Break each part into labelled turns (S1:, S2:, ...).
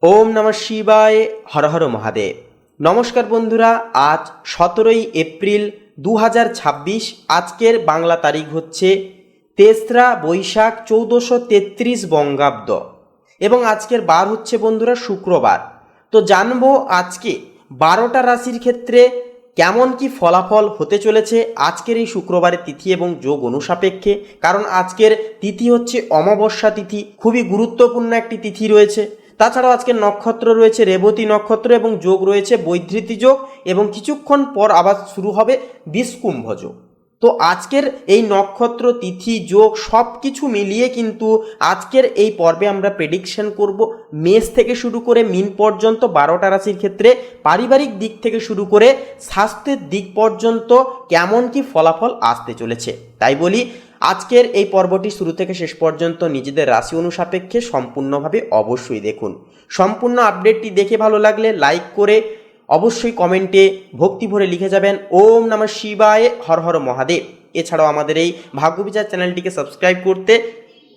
S1: ওম নমঃ শিবায়। হর হর মহাদেব। নমস্কার বন্ধুরা, আজ 17ই এপ্রিল 2026। আজকের বাংলা তারিখ হচ্ছে 3রা বৈশাখ 1433 বঙ্গাব্দ এবং আজকের বার হচ্ছে বন্ধুরা শুক্রবার। তো জানবো আজকে 12টা রাশির ক্ষেত্রে কেমন কি ফলাফল হতে চলেছে আজকের এই শুক্রবারের তিথি এবং যোগ অনুসাপেক্ষে। কারণ আজকের তিথি হচ্ছে অমাবস্যা তিথি, খুবই গুরুত্বপূর্ণ একটি তিথি রয়েছে। তাছাড়াও আজকের নক্ষত্র রয়েছে রেবতী নক্ষত্র এবং যোগ রয়েছে বৈধৃতি যোগ এবং কিছুক্ষণ পর আবার শুরু হবে বিষকুম্ভ যোগ। তো আজকের এই নক্ষত্র তিথি যোগ সব কিছু মিলিয়ে কিন্তু আজকের এই পর্বে আমরা প্রেডিকশন করব মেষ থেকে শুরু করে মিন পর্যন্ত 12টা রাশির ক্ষেত্রে পারিবারিক দিক থেকে শুরু করে স্বাস্থ্যের দিক পর্যন্ত কেমন কি ফলাফল আসতে চলেছে। তাই বলি আজকের এই পর্বটি শুরু থেকে শেষ পর্যন্ত নিজেদের রাশি অনুসাপেক্ষে সম্পূর্ণভাবে অবশ্যই দেখুন। সম্পূর্ণ আপডেটটি দেখে ভালো লাগলে লাইক করে অবশ্যই কমেন্টে ভক্তি ভরে লিখে যাবেন ওম নমঃ শিবায়, হর হর মহাদেব। এছাড়াও আমাদের এই ভাগ্যবিচার চ্যানেলটিকে সাবস্ক্রাইব করতে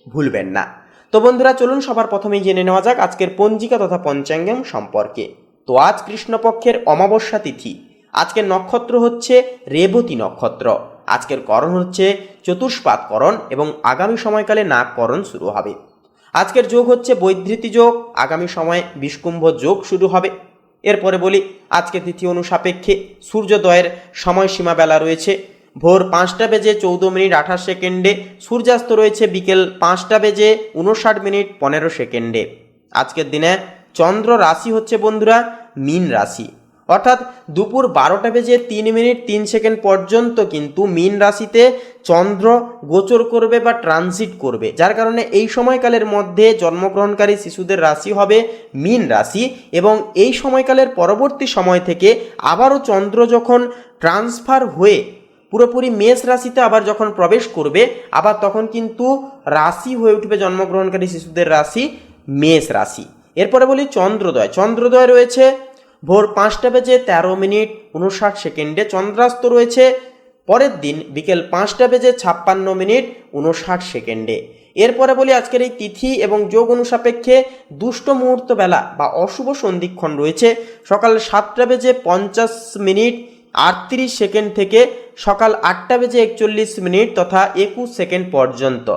S1: ভুলবেন না। তো বন্ধুরা চলুন সবার প্রথমেই জেনে নেওয়া যাক আজকের পঞ্জিকা তথা পঞ্চাঙ্গম সম্পর্কে। তো আজ কৃষ্ণপক্ষের অমাবস্যা তিথি, আজকের নক্ষত্র হচ্ছে রেবতী নক্ষত্র, আজকের করণ হচ্ছে চতুষ্পাদ করণ এবং আগামী সময়কালে নাগকরণ শুরু হবে। আজকের যোগ হচ্ছে বৈধৃতি যোগ, আগামী সময়ে বিষকুম্ভ যোগ শুরু হবে। এরপরে বলি আজকে তিথি অনুসাপেক্ষে সূর্যোদয়ের সময়সীমা বেলা রয়েছে ভোর 5:14:28, সূর্যাস্ত রয়েছে বিকেল 5:59:15। আজকের দিনে চন্দ্র রাশি হচ্ছে বন্ধুরা মীন রাশি, অর্থাৎ দুপুর 12:03:03 পর্যন্ত কিন্তু মীন রাশিতে চন্দ্র গোচর করবে বা ট্রানজিট করবে, যার কারণে এই সময়কালের মধ্যে জন্মগ্রহণকারী শিশুদের রাশি হবে মীন রাশি। এবং এই সময়কালের পরবর্তী সময় থেকে আবারও চন্দ্র যখন ট্রান্সফার হয়ে পুরোপুরি মেষ রাশিতে আবার যখন প্রবেশ করবে, আবার তখন কিন্তু রাশি হয়ে উঠবে জন্মগ্রহণকারী শিশুদের রাশি মেষ রাশি। এরপরে বলি চন্দ্রোদয়। চন্দ্রোদয় রয়েছে ভোর 5:53:59, চন্দ্রাস্ত রয়েছে পরের দিন বিকেল 5:56:59। এরপরে বলি আজকের এই তিথি এবং যোগ অনুসাপেক্ষে দুষ্ট মুহূর্ত বেলা বা অশুভ সন্ধিক্ষণ রয়েছে সকাল 7:50:38 থেকে সকাল 8:41 তথা 21 পর্যন্ত।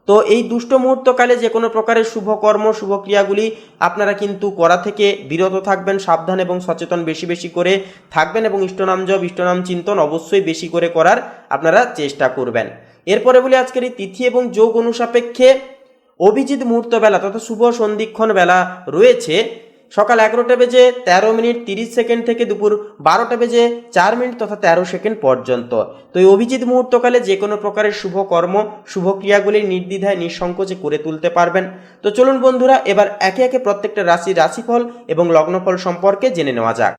S1: তো এই দুষ্ট মুহূর্তকালে যে কোনো প্রকারের শুভকর্ম শুভক্রিয়াগুলি আপনারা কিন্তু করা থেকে বিরত থাকবেন, সাবধান এবং সচেতন বেশি বেশি করে থাকবেন এবং ইষ্টনাম জপ ইষ্টনাম চিন্তন অবশ্যই বেশি করে করার আপনারা চেষ্টা করবেন। এরপরে বলি আজকের এই তিথি এবং যোগ অনুসাপেক্ষে অভিজিৎ মুহূর্ত বেলা তথা শুভ সন্ধিক্ষণ বেলা রয়েছে সকাল 11:13:30 থেকে দুপুর 12:04 তথা 13 পর্যন্ত। তো এই অভিজিৎ মুহূর্তকালে যে কোনো প্রকারের শুভ কর্ম শুভ ক্রিয়াগুলি নির্দ্বিধায় নিঃসংকোচে করে তুলতে পারবেন। তো চলুন বন্ধুরা এবার একে একে প্রত্যেকটা রাশির রাশিফল এবং লগ্নফল সম্পর্কে জেনে নেওয়া যাক।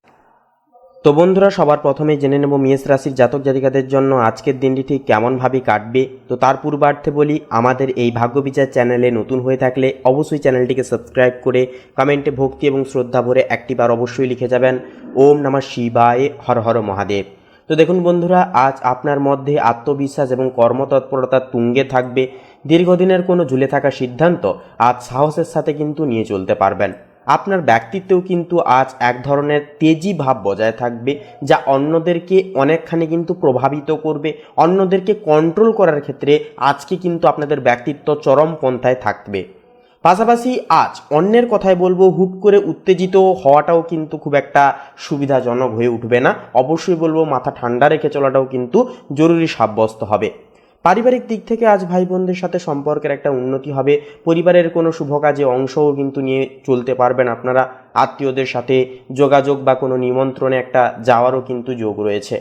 S1: তো বন্ধুরা সবার প্রথমেই জেনে নেব মেষ রাশির জাতক জাতিকাদের জন্য আজকের দিনটি ঠিক কেমনভাবে কাটবে। তো তার পূর্বার্থে বলি আমাদের এই ভাগ্যবিচার চ্যানেলে নতুন হয়ে থাকলে অবশ্যই চ্যানেলটিকে সাবস্ক্রাইব করে কমেন্টে ভক্তি এবং শ্রদ্ধা ভরে একটিবার অবশ্যই লিখে যাবেন ওম নমঃ শিবায়, হর হর মহাদেব। তো দেখুন বন্ধুরা আজ আপনার মধ্যে আত্মবিশ্বাস এবং কর্মতৎপরতা তুঙ্গে থাকবে। দীর্ঘদিনের কোনো ঝুলে থাকা সিদ্ধান্ত আজ সাহসের সাথে কিন্তু নিয়ে চলতে পারবেন। আপনার ব্যক্তিত্বেও কিন্তু আজ এক ধরনের তেজি ভাব বজায় থাকবে, যা অন্যদেরকে অনেকখানি কিন্তু প্রভাবিত করবে। অন্যদেরকে কন্ট্রোল করার ক্ষেত্রে আজকে কিন্তু আপনাদের ব্যক্তিত্ব চরম পন্থায় থাকবে। পাশাপাশি আজ অন্যের কথায় বলবো হুট করে উত্তেজিত হওয়াটাও কিন্তু খুব একটা সুবিধাজনক হয়ে উঠবে না। অবশ্যই বলবো মাথা ঠান্ডা রেখে চলাটাও কিন্তু জরুরি সাব্যস্ত হবে। পারিবারিক দিক থেকে আজ ভাই বোনদের সাথে সম্পর্কের একটা উন্নতি হবে। পরিবারের কোনো শুভ কাজে অংশও কিন্তু নিয়ে চলতে পারবেন আপনারা। আত্মীয়দের সাথে যোগাযোগ বা কোনো নিমন্ত্রণে একটা যাওয়ারও কিন্তু যোগ রয়েছে।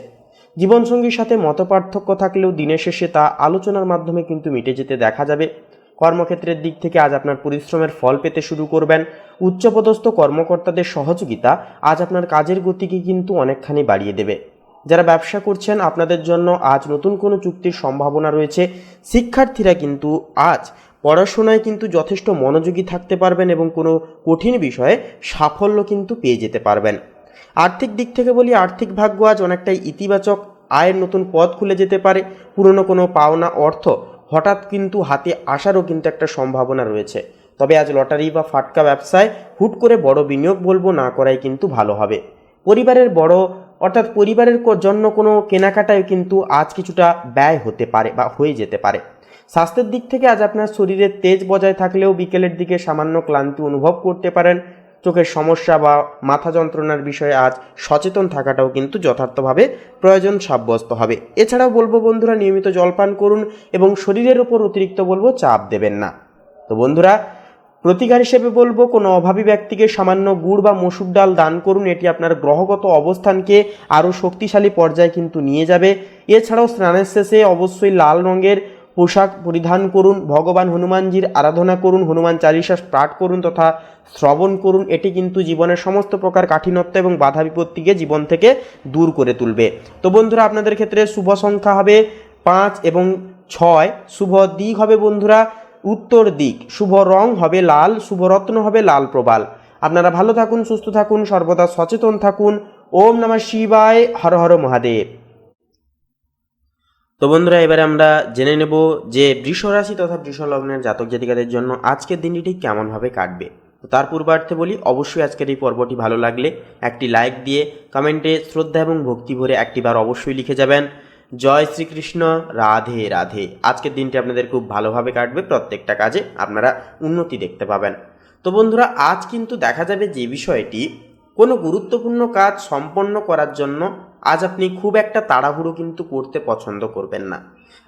S1: জীবনসঙ্গীর সাথে মতপার্থক্য থাকলেও দিনের শেষে তা আলোচনার মাধ্যমে কিন্তু মিটে যেতে দেখা যাবে। কর্মক্ষেত্রের দিক থেকে আজ আপনার পরিশ্রমের ফল পেতে শুরু করবেন। উচ্চপদস্থ কর্মকর্তাদের সহযোগিতা আজ আপনার কাজের গতিকে কিন্তু অনেকখানি বাড়িয়ে দেবে। যারা ব্যবসা করছেন আপনাদের জন্য আজ নতুন কোনো চুক্তির সম্ভাবনা রয়েছে। শিক্ষার্থীরা কিন্তু আজ পড়াশোনায় কিন্তু যথেষ্ট মনোযোগী থাকতে পারবেন এবং কোনো কঠিন বিষয়ে সাফল্য কিন্তু পেয়ে যেতে পারবেন। আর্থিক দিক থেকে বলি আর্থিক ভাগ্য আজ অনেকটাই ইতিবাচক। আয়ের নতুন পথ খুলে যেতে পারে। পুরনো কোনো পাওনা অর্থ হঠাৎ কিন্তু হাতে আসারও কিন্তু একটা সম্ভাবনা রয়েছে। তবে আজ লটারি বা ফাটকা ব্যবসায় হুট করে বড় বিনিয়োগ বলবো না করাই কিন্তু ভালো হবে। পরিবারের বড় অর্থাৎ পরিবারের জন্য কোনো কেনাকাটায় কিন্তু আজ কিছুটা ব্যয় হতে পারে বা হয়ে যেতে পারে। স্বাস্থ্যের দিক থেকে আজ আপনার শরীরের তেজ বজায় থাকলেও বিকেলের দিকে সামান্য ক্লান্তি অনুভব করতে পারেন। চোখের সমস্যা বা মাথা যন্ত্রণার বিষয়ে আজ সচেতন থাকাটাও কিন্তু যথার্থভাবে প্রয়োজন সাব্যস্ত হবে। এছাড়াও বলবো বন্ধুরা, নিয়মিত জলপান করুন এবং শরীরের উপর অতিরিক্ত বলবো চাপ দেবেন না। তো বন্ধুরা, প্রতিকার হিসেবে বলবো কোনো অভাবী ব্যক্তিকে সামান্য গুড় বা মসুর ডাল দান করুন। এটি আপনার গ্রহগত অবস্থানকে আরও শক্তিশালী পর্যায়ে কিন্তু নিয়ে যাবে। এছাড়াও স্নানের শেষে অবশ্যই লাল রঙের পোশাক পরিধান করুন, ভগবান হনুমানজির আরাধনা করুন, হনুমান চালিসা পাঠ করুন তথা শ্রবণ করুন। এটি কিন্তু জীবনের সমস্ত প্রকার কাঠিন্যতা এবং বাধা বিপত্তিকে জীবন থেকে দূর করে তুলবে। তো বন্ধুরা, আপনাদের ক্ষেত্রে শুভ সংখ্যা হবে 5 এবং 6। শুভ দিক হবে বন্ধুরা উত্তর দিক, শুভ রং হবে লাল, শুভ রত্ন হবে লাল প্রবাল। আপনারা ভালো থাকুন, সুস্থ থাকুন, সর্বদা সচেতন থাকুন। ওম নমঃ শিবায়, হর হর মহাদেব। তো বন্ধুরা, এবারে আমরা জেনে নেব যে বৃষ রাশি তথা বৃষ লগ্নের জাতক জাতিকাদের জন্য আজকের দিনটি ঠিক কেমনভাবে কাটবে। তো তার পূর্বার্থে বলি, অবশ্যই আজকের এই পর্বটি ভালো লাগলে একটি লাইক দিয়ে কমেন্টে শ্রদ্ধা এবং ভক্তি ভরে একটিবার অবশ্যই লিখে যাবেন জয় শ্রীকৃষ্ণ, রাধে রাধে। আজকের দিনটি আপনাদের খুব ভালোভাবে কাটবে, প্রত্যেকটা কাজে আপনারা উন্নতি দেখতে পাবেন। তো বন্ধুরা, আজ কিন্তু দেখা যাবে যে বিষয়টি কোনো গুরুত্বপূর্ণ কাজ সম্পন্ন করার জন্য আজ আপনি খুব একটা তাড়াহুড়ো কিন্তু করতে পছন্দ করবেন না।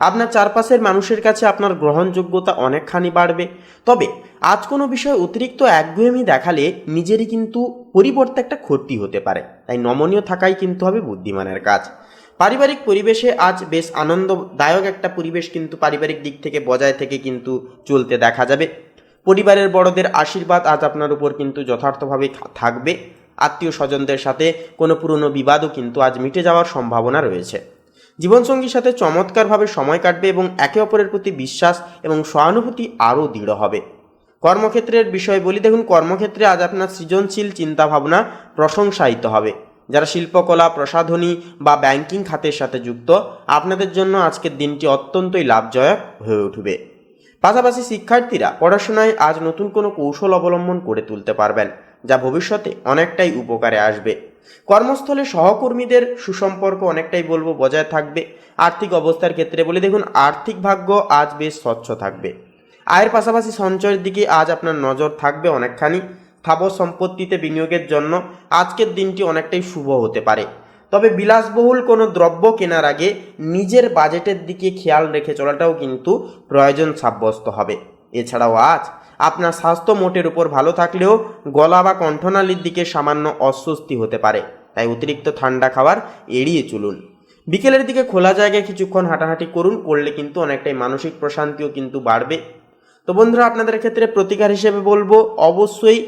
S1: আপনার চারপাশের মানুষের কাছে আপনার গ্রহণযোগ্যতা অনেকখানি বাড়বে। তবে আজ কোনো বিষয় অতিরিক্ত একগুঁয়েমি দেখালে নিজেরই কিন্তু পরিবর্তে একটা ক্ষতি হতে পারে। তাই নমনীয় থাকাই কিন্তু হবে বুদ্ধিমানের কাজ। পারিবারিক পরিবেশে আজ বেশ আনন্দদায়ক একটা পরিবেশ কিন্তু পারিবারিক দিক থেকে বজায় থেকে কিন্তু চলতে দেখা যাবে। পরিবারের বড়দের আশীর্বাদ আজ আপনার উপর কিন্তু যথার্থভাবে থাকবে। আত্মীয় স্বজনদের সাথে কোনো পুরনো বিবাদও কিন্তু আজ মিটে যাওয়ার সম্ভাবনা রয়েছে। জীবনসঙ্গীর সাথে চমৎকারভাবে সময় কাটবে এবং একে অপরের প্রতি বিশ্বাস এবং সহানুভূতি আরও দৃঢ় হবে। কর্মক্ষেত্রের বিষয় বলি, দেখুন কর্মক্ষেত্রে আজ আপনার সৃজনশীল চিন্তাভাবনা প্রশংসায়িত হবে। যারা শিল্পকলা, প্রসাধনী বা ব্যাংকিং খাতের সাথে যুক্ত, আপনাদের জন্য আজকের দিনটি অত্যন্তই লাভজনক হয়ে উঠবে। পাশাপাশি শিক্ষার্থীরা পড়াশোনায় আজ নতুন কোনো কৌশল অবলম্বন করে তুলতে পারবেন, যা ভবিষ্যতে অনেকটাই উপকারে আসবে। কর্মস্থলে সহকর্মীদের সুসম্পর্ক অনেকটাই বলবো বজায় থাকবে। আর্থিক অবস্থার ক্ষেত্রে বলি, দেখুন আর্থিক ভাগ্য আজ বেশ স্বচ্ছ থাকবে। আয়ের পাশাপাশি সঞ্চয়ের দিকে আজ আপনার নজর থাকবে অনেকখানি। স্থাবর সম্পত্তিতে বিনিয়োগের জন্য আজকের দিনটি অনেকটাই শুভ হতে পারে। তবে বিলাসবহুল কোনো দ্রব্য কেনার আগে নিজের বাজেটের দিকে খেয়াল রেখে চলাটাও কিন্তু প্রয়োজন সাব্যস্ত হবে। এছাড়াও আজ আপনার স্বাস্থ্য মোটের উপর ভালো থাকলেও গলা বা কণ্ঠনালীর দিকে সামান্য অস্বস্তি হতে পারে। তাই অতিরিক্ত ঠান্ডা খাবার এড়িয়ে চলুন। বিকেলের দিকে খোলা জায়গায় কিছুক্ষণ হাঁটাহাঁটি করলে কিন্তু অনেকটাই মানসিক প্রশান্তিও কিন্তু বাড়বে। তো বন্ধুরা, আপনাদের ক্ষেত্রে প্রতিকার হিসেবে বলবো অবশ্যই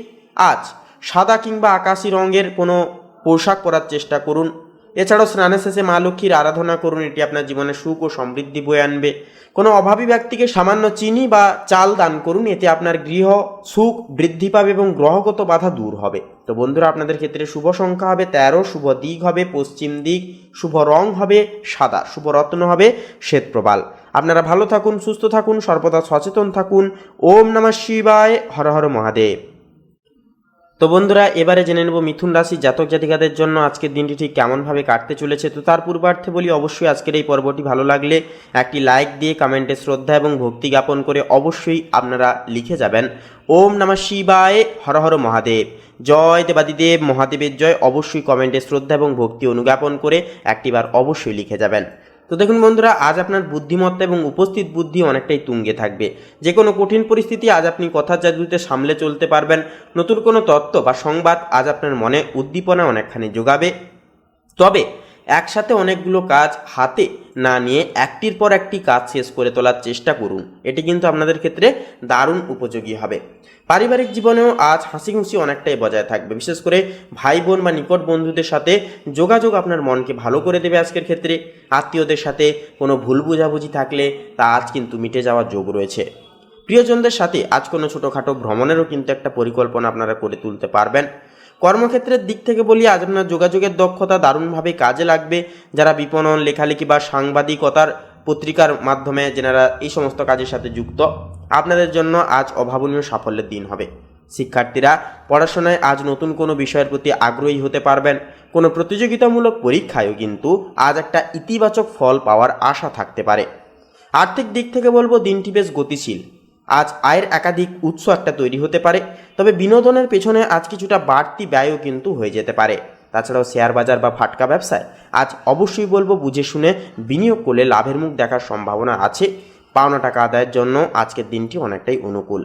S1: আজ সাদা কিংবা আকাশি রঙের কোনো পোশাক পরার চেষ্টা করুন। এছাড়াও স্নানের শেষে মা লক্ষ্মীর আরাধনা করুন, এটি আপনার জীবনে সুখ ও সমৃদ্ধি বয়ে আনবে। কোনো অভাবী ব্যক্তিকে সামান্য চিনি বা চাল দান করুন, এতে আপনার গৃহ সুখ বৃদ্ধি পাবে এবং গ্রহগত বাধা দূর হবে। তো বন্ধুরা, আপনাদের ক্ষেত্রে শুভ সংখ্যা হবে 13, শুভ দিক হবে পশ্চিম দিক, শুভ রং হবে সাদা, শুভ রত্ন হবে শ্বেত প্রবাল। আপনারা ভালো থাকুন, সুস্থ থাকুন, সর্বদা সচেতন থাকুন। ওম নমঃ শিবায়, হর হর মহাদেব। তো বন্ধুরা, এবারে জেনে নেব মিথুন রাশি জাতক জাতিকাদের জন্য আজকের দিনটি ঠিক কেমনভাবে কাটতে চলেছে। তো তার পূর্বার্থে বলি, অবশ্যই আজকের এই পর্বটি ভালো লাগলে একটি লাইক দিয়ে কমেন্টে শ্রদ্ধা এবং ভক্তি জ্ঞাপন করে অবশ্যই আপনারা লিখে যাবেন ওম নমঃ শিবায়, হর হর মহাদেব। জয় দেবাদিদেব মহাদেবের জয়। অবশ্যই কমেন্টে শ্রদ্ধা এবং ভক্তি অনুজ্ঞাপন করে একটিবার অবশ্যই লিখে যাবেন। তো দেখুন বন্ধুরা, আজ আপনার বুদ্ধিমত্তা এবং উপস্থিত বুদ্ধি অনেকটাই তুঙ্গে থাকবে। যে কোনো কঠিন পরিস্থিতি আজ আপনি কথার জাদুতে সামলে চলতে পারবেন। নতুন কোনো তত্ত্ব বা সংবাদ আজ আপনার মনে উদ্দীপনা অনেকখানি যোগাবে। তবে একসাথে অনেকগুলো কাজ হাতে না নিয়ে একটির পর একটি কাজ শেষ করে তোলার চেষ্টা করুন, এটি কিন্তু আপনাদের ক্ষেত্রে দারুণ উপযোগী হবে। পারিবারিক জীবনেও আজ হাসি খুশি অনেকটাই বজায় থাকবে। বিশেষ করে ভাই বোন বা নিকট বন্ধুদের সাথে যোগাযোগ আপনার মনকে ভালো করে দেবে। আজকের ক্ষেত্রে আত্মীয়দের সাথে কোনো ভুল বোঝাবুঝি থাকলে তা আজ কিন্তু মিটে যাওয়ার যোগ রয়েছে। প্রিয়জনদের সাথে আজ কোনো ছোটোখাটো ভ্রমণেরও কিন্তু একটা পরিকল্পনা আপনারা করে তুলতে পারবেন। কর্মক্ষেত্রের দিক থেকে বলি, আজ আপনার যোগাযোগের দক্ষতা দারুণভাবে কাজে লাগবে। যারা বিপণন, লেখালেখি বা সাংবাদিকতার পত্রিকার মাধ্যমে যারা এই সমস্ত কাজের সাথে যুক্ত, আপনাদের জন্য আজ অভাবনীয় সাফল্যের দিন হবে। শিক্ষার্থীরা পড়াশোনায় আজ নতুন কোনো বিষয়ের প্রতি আগ্রহী হতে পারবেন। কোনো প্রতিযোগিতামূলক পরীক্ষায়ও কিন্তু আজ একটা ইতিবাচক ফল পাওয়ার আশা থাকতে পারে। আর্থিক দিক থেকে বলবো দিনটি বেশ গতিশীল। আজ আয়ের একাধিক উৎস একটা তৈরি হতে পারে, তবে বিনোদনের পেছনে আজ কিছুটা বাড়তি ব্যয়ও কিন্তু হয়ে যেতে পারে। তাছাড়াও শেয়ার বাজার বা ফাটকা ব্যবসায় আজ অবশ্যই বলবো বুঝে শুনে বিনিয়োগ করলে লাভের মুখ দেখার সম্ভাবনা আছে। পাওনা টাকা আদায়ের জন্য আজকের দিনটি অনেকটাই অনুকূল।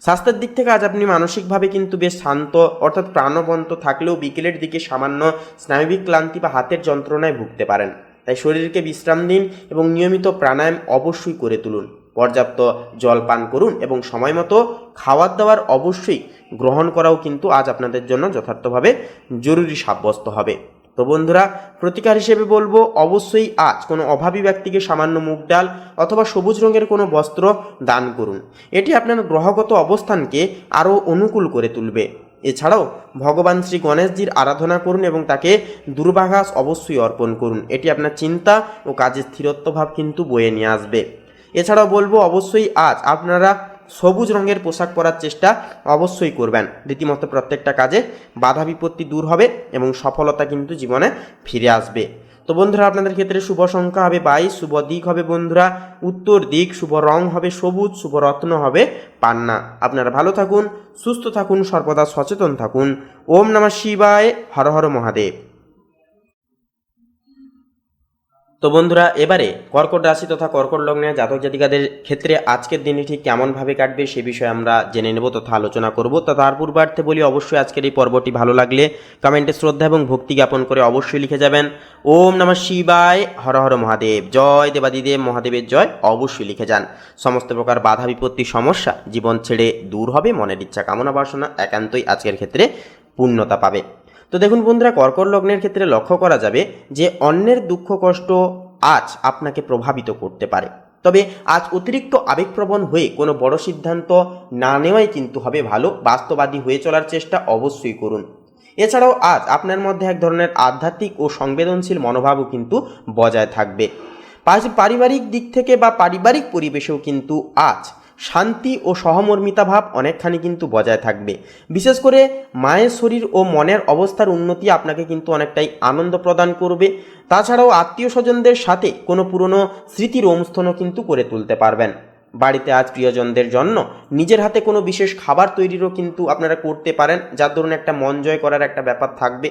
S1: স্বাস্থ্যের দিক থেকে আজ আপনি মানসিকভাবে কিন্তু বেশ শান্ত অর্থাৎ প্রাণবন্ত থাকলেও বিকেলের দিকে সামান্য স্নায়বিক ক্লান্তি বা হাতের যন্ত্রণায় ভুগতে পারেন। তাই শরীরকে বিশ্রাম দিন এবং নিয়মিত প্রাণায়াম অবশ্যই করে তুলুন। পর্যাপ্ত জল পান করুন এবং সময় মতো খাবার দাবার অবশ্যই গ্রহণ করাও কিন্তু আজ আপনাদের জন্য যথার্থভাবে জরুরি সাব্যস্ত হবে। তো বন্ধুরা, প্রতিকার হিসেবে বলবো অবশ্যই আজ কোনো অভাবী ব্যক্তিকে সামান্য মুগ ডাল অথবা সবুজ রঙের কোনো বস্ত্র দান করুন। এটি আপনার গ্রহগত অবস্থানকে আরও অনুকূল করে তুলবে। এছাড়াও ভগবান শ্রী গণেশজির আরাধনা করুন এবং তাকে দুর্বাঘাস অবশ্যই অর্পণ করুন। এটি আপনার চিন্তা ও কাজের স্থিরত্বভাব কিন্তু বয়ে নিয়ে আসবে। এছাড়াও বলবো অবশ্যই আজ আপনারা সবুজ রঙের পোশাক পরার চেষ্টা অবশ্যই করবেন। রীতিমতো প্রত্যেকটা কাজে বাধা বিপত্তি দূর হবে এবং সফলতা কিন্তু জীবনে ফিরে আসবে। তো বন্ধুরা, আপনাদের ক্ষেত্রে শুভ সংখ্যা হবে 22, শুভ দিক হবে বন্ধুরা উত্তর দিক, শুভ রং হবে সবুজ, শুভ রত্ন হবে পান্না। আপনারা ভালো থাকুন, সুস্থ থাকুন, সর্বদা সচেতন থাকুন। ওম নমঃ শিবায়, হর হর মহাদেব। তো বন্ধুরা, এবারে কর্কট রাশি তথা কর্কট লগ্নের জাতক জাতিকাদের ক্ষেত্রে আজকের দিনটি ঠিক কেমনভাবে কাটবে সে বিষয়ে আমরা জেনে নেব তথা আলোচনা করব। তো তার পূর্বার্থে বলি অবশ্যই আজকের এই পর্বটি ভালো লাগলে কমেন্টে শ্রদ্ধা এবং ভক্তি জ্ঞাপন করে অবশ্যই লিখে যাবেন ওম নমঃ শিবায়, হর হর মহাদেব, জয় দেবাদিদেব মহাদেবের জয় অবশ্যই লিখে যান। সমস্ত প্রকার বাধা বিপত্তি সমস্যা জীবন ছেড়ে দূর হবে, মনের ইচ্ছা কামনা বাসনা একান্তই আজকের ক্ষেত্রে পূর্ণতা পাবে। তো দেখুন বন্ধুরা, কর্কট লগ্নের ক্ষেত্রে লক্ষ্য করা যাবে যে অন্যের দুঃখ কষ্ট আজ আপনাকে প্রভাবিত করতে পারে, তবে আজ অতিরিক্ত আবেগপ্রবণ হয়ে কোনো বড় সিদ্ধান্ত না নেওয়াই কিন্তু হবে ভালো। বাস্তববাদী হয়ে চলার চেষ্টা অবশ্যই করুন। এছাড়াও আজ আপনার মধ্যে এক ধরনের আধ্যাত্মিক ও সংবেদনশীল মনোভাবও কিন্তু বজায় থাকবে। পারিবারিক দিক থেকে বা পারিবারিক পরিবেশেও কিন্তু আজ শান্তি ও সহমর্মিতা ভাব অনেকখানি কিন্তু বজায় থাকবে। বিশেষ করে মায়ের শরীর ও মনের অবস্থার উন্নতি আপনাকে কিন্তু অনেকটাই আনন্দ প্রদান করবে। তাছাড়াও আত্মীয় স্বজনদের সাথে কোনো পুরনো স্মৃতির অনুষ্ঠানও কিন্তু করে তুলতে পারবেন। বাড়িতে আজ প্রিয়জনদের জন্য নিজের হাতে কোনো বিশেষ খাবার তৈরিরও কিন্তু আপনারা করতে পারেন, যার ধরুন একটা মন জয় করার একটা ব্যাপার থাকবে।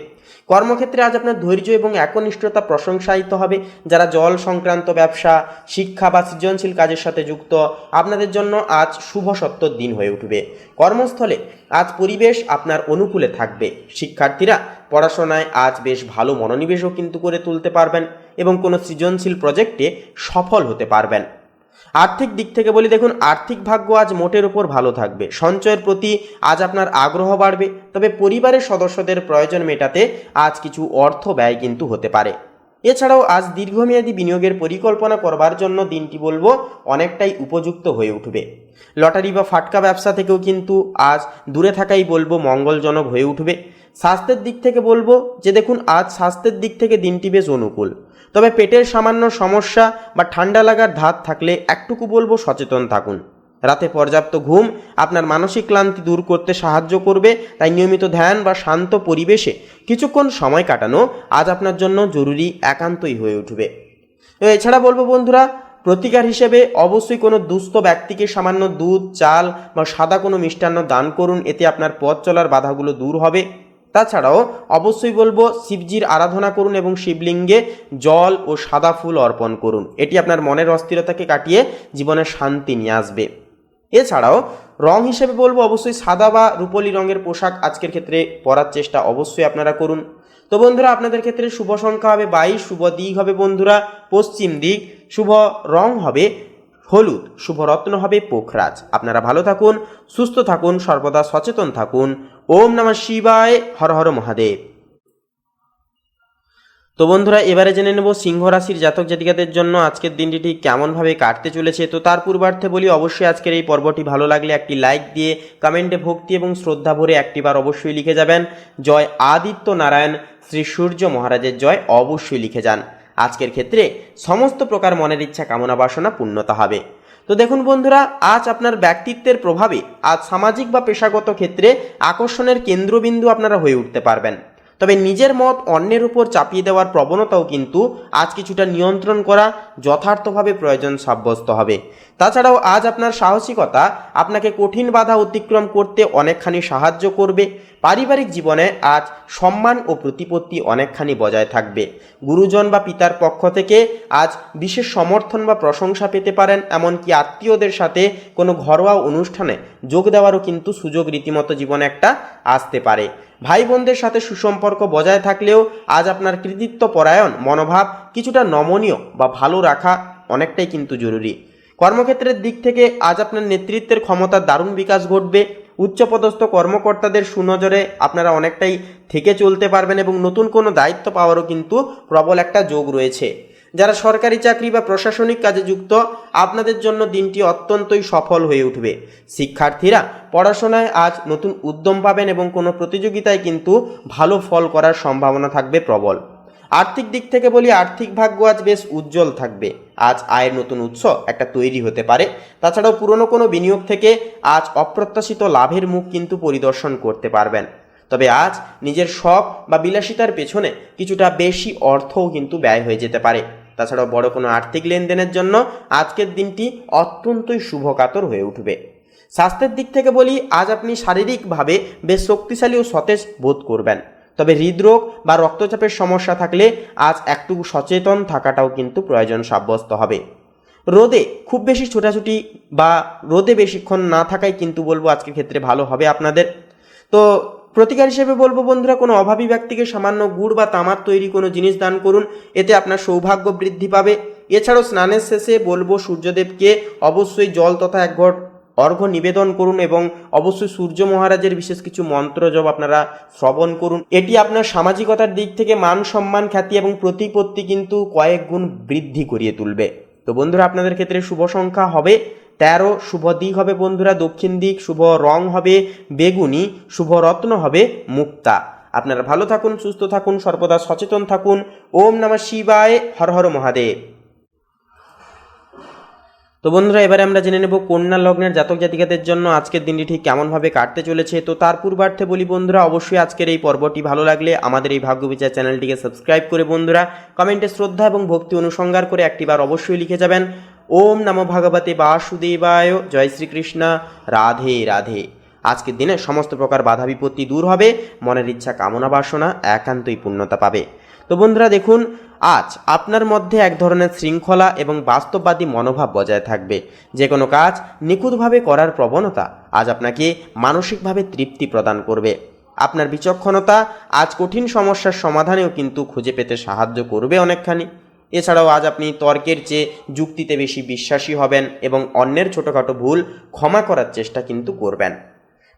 S1: কর্মক্ষেত্রে আজ আপনার ধৈর্য এবং একনিষ্ঠতা প্রশংসায়িত হবে। যারা জল সংক্রান্ত ব্যবসা, শিক্ষা বা সৃজনশীল কাজের সাথে যুক্ত, আপনাদের জন্য আজ শুভ সত্যর দিন হয়ে উঠবে। কর্মস্থলে আজ পরিবেশ আপনার অনুকূলে থাকবে। শিক্ষার্থীরা পড়াশোনায় আজ বেশ ভালো মনোনিবেশও কিন্তু করে তুলতে পারবেন এবং কোনো সৃজনশীল প্রজেক্টে সফল হতে পারবেন। আর্থিক দিক থেকে বলি, দেখুন আর্থিক ভাগ্য আজ মোটের উপর ভালো থাকবে। সঞ্চয়ের প্রতি আজ আপনার আগ্রহ বাড়বে, তবে পরিবারের সদস্যদের প্রয়োজন মেটাতে আজ কিছু অর্থ ব্যয় কিন্তু হতে পারে। এছাড়াও আজ দীর্ঘমেয়াদী বিনিয়োগের পরিকল্পনা করবার জন্য দিনটি বলবো অনেকটাই উপযুক্ত হয়ে উঠবে। লটারি বা ফাটকা ব্যবসা থেকেও কিন্তু আজ দূরে থাকাই বলবো মঙ্গলজনক হয়ে উঠবে। স্বাস্থ্যের দিক থেকে বলবো যে দেখুন আজ স্বাস্থ্যের দিক থেকে দিনটি বেশ অনুকূল, তবে পেটের সামান্য সমস্যা বা ঠান্ডা লাগার ধাত থাকলে একটুকু বলবো সচেতন থাকুন। রাতে পর্যাপ্ত ঘুম আপনার মানসিক ক্লান্তি দূর করতে সাহায্য করবে, তাই নিয়মিত ধ্যান বা শান্ত পরিবেশে কিছুক্ষণ সময় কাটানো আজ আপনার জন্য জরুরি একান্তই হয়ে উঠবে। তো এছাড়া বলবো বন্ধুরা, প্রতিকার হিসেবে অবশ্যই কোনো দুস্থ ব্যক্তিকে সামান্য দুধ, চাল বা সাদা কোনো মিষ্টান্ন দান করুন, এতে আপনার পথ চলার বাধাগুলো দূর হবে। তাছাড়াও অবশ্যই বলবো শিবজির আরাধনা করুন এবং শিবলিঙ্গে জল ও সাদা ফুল অর্পণ করুন। এটি আপনার মনের অস্থিরতাকে কাটিয়ে জীবনে শান্তি নিয়ে আসবে। এছাড়াও রং হিসেবে বলবো অবশ্যই সাদা বা রূপলি রঙের পোশাক আজকের ক্ষেত্রে পরার চেষ্টা অবশ্যই আপনারা করুন। তো বন্ধুরা, আপনাদের ক্ষেত্রে শুভ সংখ্যা হবে 22, শুভ দিক হবে বন্ধুরা পশ্চিম দিক, শুভ রং হবে হলুদ, শুভ রত্ন হবে পোখরাজ। আপনারা ভালো থাকুন, সুস্থ থাকুন, সর্বদা সচেতন থাকুন। ওম নমঃ শিবায়, হর হর মহাদেব। তো বন্ধুরা, এবারে জেনে নেব সিংহ রাশির জাতক জাতিকাদের জন্য আজকের দিনটি ঠিক কেমনভাবে কাটতে চলেছে। তো তার পূর্বার্থে বলি অবশ্যই আজকের এই পর্বটি ভালো লাগলে একটি লাইক দিয়ে কমেন্টে ভক্তি এবং শ্রদ্ধা ভরে একটিবার অবশ্যই লিখে যাবেন জয় আদিত্য নারায়ণ শ্রী সূর্য মহারাজের জয় অবশ্যই লিখে যান। আজকের ক্ষেত্রে সমস্ত প্রকার মনের ইচ্ছা কামনা বাসনা পূর্ণতা হবে। তো দেখুন বন্ধুরা, আজ আপনার ব্যক্তিত্বের প্রভাবে আজ সামাজিক বা পেশাগত ক্ষেত্রে আকর্ষণের কেন্দ্রবিন্দু আপনারা হয়ে উঠতে পারবেন। তবে নিজের মত অন্যের উপর চাপিয়ে দেওয়ার প্রবণতাও কিন্তু আজ কিছুটা নিয়ন্ত্রণ করা যথার্থভাবে প্রয়োজন সাব্যস্ত হবে। তাছাড়াও আজ আপনার সাহসিকতা আপনাকে কঠিন বাধা অতিক্রম করতে অনেকখানি সাহায্য করবে। পারিবারিক জীবনে আজ সম্মান ও প্রতিপত্তি অনেকখানি বজায় থাকবে। গুরুজন বা পিতার পক্ষ থেকে আজ বিশেষ সমর্থন বা প্রশংসা পেতে পারেন। এমনকি আত্মীয়দের সাথে কোনো ঘরোয়া অনুষ্ঠানে যোগ দেওয়ারও কিন্তু সুযোগ রীতিমতো জীবনে একটা আসতে পারে। ভাই বোনদের সাথে সুসম্পর্ক বজায় থাকলেও আজ আপনার কৃতিত্ব পরায়ণ মনোভাব কিছুটা নমনীয় বা ভালো রাখা অনেকটাই কিন্তু জরুরি। কর্মক্ষেত্রের দিক থেকে আজ আপনার নেতৃত্বের ক্ষমতার দারুণ বিকাশ ঘটবে। উচ্চপদস্থ কর্মকর্তাদের সুনজরে আপনারা অনেকটাই থেকে চলতে পারবেন এবং নতুন কোনো দায়িত্ব পাওয়ারও কিন্তু প্রবল একটা যোগ রয়েছে। যারা সরকারি চাকরি বা প্রশাসনিক কাজে যুক্ত, আপনাদের জন্য দিনটি অত্যন্তই সফল হয়ে উঠবে। শিক্ষার্থীরা পড়াশোনায় আজ নতুন উদ্যম পাবেন এবং কোনো প্রতিযোগিতায় কিন্তু ভালো ফল করার সম্ভাবনা থাকবে প্রবল। আর্থিক দিক থেকে বলি, আর্থিক ভাগ্য আজ বেশ উজ্জ্বল থাকবে। আজ আয়ের নতুন উৎস একটা তৈরি হতে পারে। তাছাড়াও পুরনো কোনো বিনিয়োগ থেকে আজ অপ্রত্যাশিত লাভের মুখ কিন্তু পরিদর্শন করতে পারবেন। তবে আজ নিজের শখ বা বিলাসিতার পেছনে কিছুটা বেশি অর্থও কিন্তু ব্যয় হয়ে যেতে পারে। তাছাড়াও বড় কোনো আর্থিক লেনদেনের জন্য আজকের দিনটি অত্যন্তই শুভকাতর হয়ে উঠবে। স্বাস্থ্যের দিক থেকে বলি, আজ আপনি শারীরিকভাবে বেশ শক্তিশালী ও সতেজ বোধ করবেন। তবে হৃদরোগ বা রক্তচাপের সমস্যা থাকলে আজ একটু সচেতন থাকাটাও কিন্তু প্রয়োজন সাব্যস্ত হবে। রোদে খুব বেশি ছোটাছুটি বা রোদে বেশিক্ষণ না থাকাই কিন্তু বলবো আজকের ক্ষেত্রে ভালো হবে আপনাদের। তো প্রতিকার হিসেবে বলবো বন্ধুরা, কোনো অভাবী ব্যক্তিকে সামান্য গুড় বা তামার তৈরি কোনো জিনিস দান করুন, এতে আপনার সৌভাগ্য বৃদ্ধি পাবে। এছাড়াও স্নানের শেষে বলবো সূর্যদেবকে অবশ্যই জল তথা এক ঘট অর্ঘ্য নিবেদন করুন এবং অবশ্যই সূর্য মহারাজের বিশেষ কিছু মন্ত্র জপ আপনারা শ্রবণ করুন। এটি আপনার সামাজিকতার দিক থেকে মান সম্মান খ্যাতি এবং প্রতিপত্তি কিন্তু কয়েক গুণ বৃদ্ধি করিয়ে তুলবে। তো বন্ধুরা, আপনাদের ক্ষেত্রে শুভ সংখ্যা হবে 13, শুভ দিক হবে বন্ধুরা দক্ষিণ দিক, শুভ রং হবে বেগুনি, শুভ রত্ন হবে মুক্তা। আপনারা ভালো থাকুন, সুস্থ থাকুন, সর্বদা সচেতন থাকুন। ওম নমঃ শিবায়, হর হর মহাদেব। তো বন্ধুরা, এবারে আমরা জেনে নেব কন্যা লগ্নের জাতক জাতিকাদের জন্য আজকের দিনটি ঠিক কেমনভাবে কাটতে চলেছে। তো তার পূর্বার্থে বলি বন্ধুরা, অবশ্যই আজকের এই পর্বটি ভালো লাগলে আমাদের এই ভাগ্য বিচার চ্যানেলটিকে সাবস্ক্রাইব করে বন্ধুরা কমেন্টে শ্রদ্ধা এবং ভক্তি অনুসঙ্গার করে একটিবার অবশ্যই লিখে যাবেন ওম নমো ভগবতে বাসুদেবায়, জয় শ্রীকৃষ্ণ, রাধে রাধে। আজকের দিনে সমস্ত প্রকার বাধা বিপত্তি দূর হবে, মনের ইচ্ছা কামনা বাসনা একান্তই পূর্ণতা পাবে। তো বন্ধুরা দেখুন, আজ আপনার মধ্যে এক ধরনের শৃঙ্খলা এবং বাস্তববাদী মনোভাব বজায় থাকবে। যে কোনো কাজ নিখুঁতভাবে করার প্রবণতা আজ আপনাকে মানসিকভাবে তৃপ্তি প্রদান করবে। আপনার বিচক্ষণতা আজ কঠিন সমস্যার সমাধানেও কিন্তু খুঁজে পেতে সাহায্য করবে অনেকখানি। এছাড়াও আজ আপনি তর্কের চেয়ে যুক্তিতে বেশি বিশ্বাসী হবেন এবং অন্যের ছোটোখাটো ভুল ক্ষমা করার চেষ্টা কিন্তু করবেন।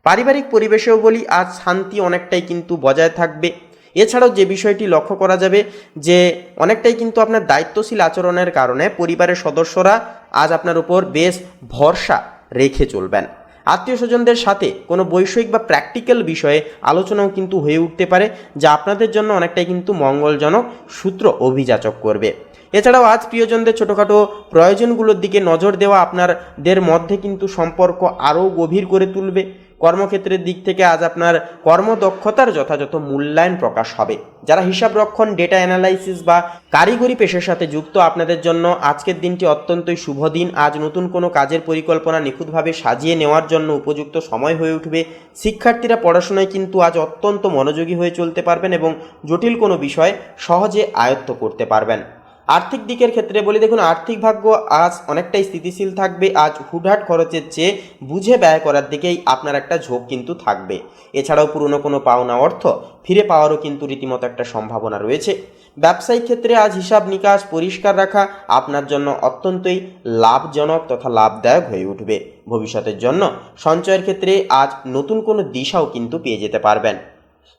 S1: পারিবারিক পরিবেশেও বলি, আজ শান্তি অনেকটাই কিন্তু বজায় থাকবে। এছাড়াও যে বিষয়টি লক্ষ্য করা যাবে যে অনেকটাই কিন্তু আপনার দায়িত্বশীল আচরণের কারণে পরিবারের সদস্যরা আজ আপনার উপর বেশ ভরসা রেখে চলবেন। আত্মীয় স্বজনদের সাথে কোনো বৈষয়িক বা প্র্যাকটিক্যাল বিষয়ে আলোচনাও কিন্তু হয়ে উঠতে পারে, যা আপনাদের জন্য অনেকটাই কিন্তু মঙ্গলজনক সূত্র অভিযাচক করবে। এছাড়াও আজ প্রিয়জনদের ছোটোখাটো প্রয়োজনগুলোর দিকে নজর দেওয়া আপনাদের মধ্যে কিন্তু সম্পর্ক আরও গভীর করে তুলবে। কর্মক্ষেত্রের দিক থেকে আজ আপনার কর্মদক্ষতার যথাযথ মূল্যায়ন প্রকাশ হবে। যারা হিসাবরক্ষণ, ডেটা অ্যানালাইসিস বা কারিগরি পেশার সাথে যুক্ত, আপনাদের জন্য আজকের দিনটি অত্যন্তই শুভ দিন। আজ নতুন কোনো কাজের পরিকল্পনা নিখুঁতভাবে সাজিয়ে নেওয়ার জন্য উপযুক্ত সময় হয়ে উঠবে। শিক্ষার্থীরা পড়াশোনায় কিন্তু আজ অত্যন্ত মনোযোগী হয়ে চলতে পারবেন এবং জটিল কোনো বিষয় সহজে আয়ত্ত করতে পারবেন। আর্থিক দিকের ক্ষেত্রে বলি, দেখুন আর্থিক ভাগ্য আজ অনেকটাই স্থিতিশীল থাকবে। আজ হুটহাট খরচের চেয়ে বুঝে ব্যয় করার দিকেই আপনার একটা ঝোঁক কিন্তু থাকবে। এছাড়াও পুরনো কোনো পাওনা অর্থ ফিরে পাওয়ারও কিন্তু রীতিমতো একটা সম্ভাবনা রয়েছে। ব্যবসায়িক ক্ষেত্রে আজ হিসাব নিকাশ পরিষ্কার রাখা আপনার জন্য অত্যন্তই লাভজনক তথা লাভদায়ক হয়ে উঠবে। ভবিষ্যতের জন্য সঞ্চয়ের ক্ষেত্রে আজ নতুন কোনো দিশাও কিন্তু পেয়ে যেতে পারবেন।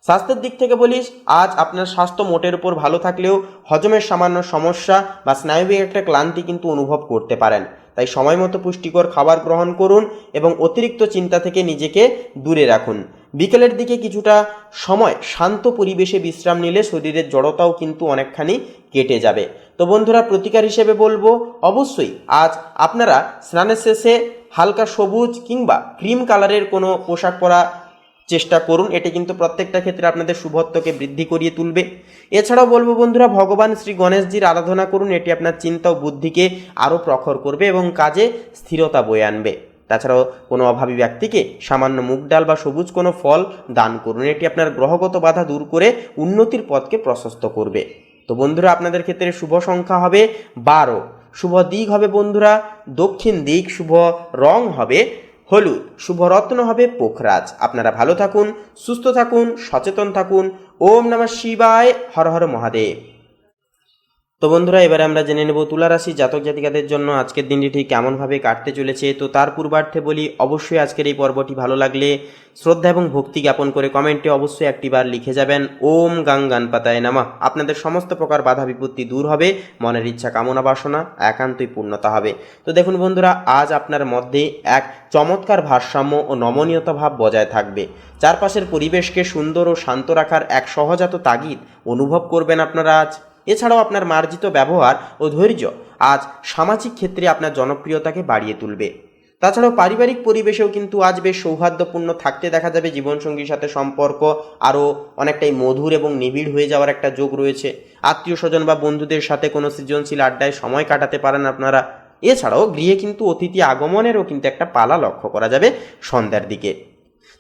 S1: স্বাস্থ্যের দিক থেকে বলিস, আজ আপনার স্বাস্থ্য মোটের উপর ভালো থাকলেও হজমের সামান্য সমস্যা বা স্নায়বিক একটা ক্লান্তি কিন্তু অনুভব করতে পারেন। তাই সময় মতো পুষ্টিকর খাবার গ্রহণ করুন এবং অতিরিক্ত চিন্তা থেকে নিজেকে দূরে রাখুন। বিকেলের দিকে কিছুটা সময় শান্ত পরিবেশে বিশ্রাম নিলে শরীরের জড়তাও কিন্তু অনেকখানি কেটে যাবে। তো বন্ধুরা, প্রতিকার হিসেবে বলবো অবশ্যই আজ আপনারা স্নানের শেষে হালকা সবুজ কিংবা ক্রিম কালারের কোনো পোশাক পরা চেষ্টা করুন। এটি কিন্তু প্রত্যেকটা ক্ষেত্রে আপনাদের শুভত্বকে বৃদ্ধি করিয়ে তুলবে। এছাড়াও বলবো বন্ধুরা, ভগবান শ্রী গণেশজির আরাধনা করুন। এটি আপনার চিন্তা ও বুদ্ধিকে আরও প্রখর করবে এবং কাজে স্থিরতা বয়ে আনবে। তাছাড়াও কোনো অভাবী ব্যক্তিকে সামান্য মুগ ডাল বা সবুজ কোনো ফল দান করুন। এটি আপনার গ্রহগত বাধা দূর করে উন্নতির পথকে প্রশস্ত করবে। তো বন্ধুরা, আপনাদের ক্ষেত্রে শুভ সংখ্যা হবে 12, শুভ দিক হবে বন্ধুরা দক্ষিণ দিক, শুভ রং হবে হলুদ, শুভ রত্ন হবে পোখরাজ। আপনারা ভালো থাকুন, সুস্থ থাকুন, সচেতন থাকুন। ওম নমঃ শিবায়, হর হর মহাদেব। তো বন্ধুরা, এবারে আমরা জেনে নেব তুলা রাশি জাতক জাতিকাদের জন্য আজকের দিনটি ঠিক কেমনভাবে কাটতে চলেছে। তো তার পূর্বার্থে বলি, অবশ্যই আজকের এই পর্বটি ভালো লাগলে শ্রদ্ধা এবং ভক্তি জ্ঞাপন করে কমেন্টে অবশ্যই একটিবার লিখে যাবেন ওম গাং গণপতায় নমঃ। আপনাদের সমস্ত প্রকার বাধা বিপত্তি দূর হবে, মনের ইচ্ছা কামনা বাসনা একান্তই পূর্ণতা হবে। তো দেখুন বন্ধুরা, আজ আপনার মধ্যে এক চমৎকার ভারসাম্য ও নমনীয়তা ভাব বজায় থাকবে। চারপাশের পরিবেশকে সুন্দর ও শান্ত রাখার এক সহজাত তাগিদ অনুভব করবেন আপনারা আজ। এছাড়াও আপনার মার্জিত ব্যবহার ও ধৈর্য আজ সামাজিক ক্ষেত্রে আপনার জনপ্রিয়তাকে বাড়িয়ে তুলবে। তাছাড়াও পারিবারিক পরিবেশেও কিন্তু আজ বেশ সৌহার্দ্যপূর্ণ থাকতে দেখা যাবে। জীবনসঙ্গীর সাথে সম্পর্ক আরও অনেকটাই মধুর এবং নিবিড় হয়ে যাওয়ার একটা যোগ রয়েছে। আত্মীয় স্বজন বা বন্ধুদের সাথে কোনো সৃজনশীল আড্ডায় সময় কাটাতে পারেন আপনারা। এছাড়াও গৃহে কিন্তু অতিথি আগমনেরও কিন্তু একটা পালা লক্ষ্য করা যাবে সন্ধ্যার দিকে।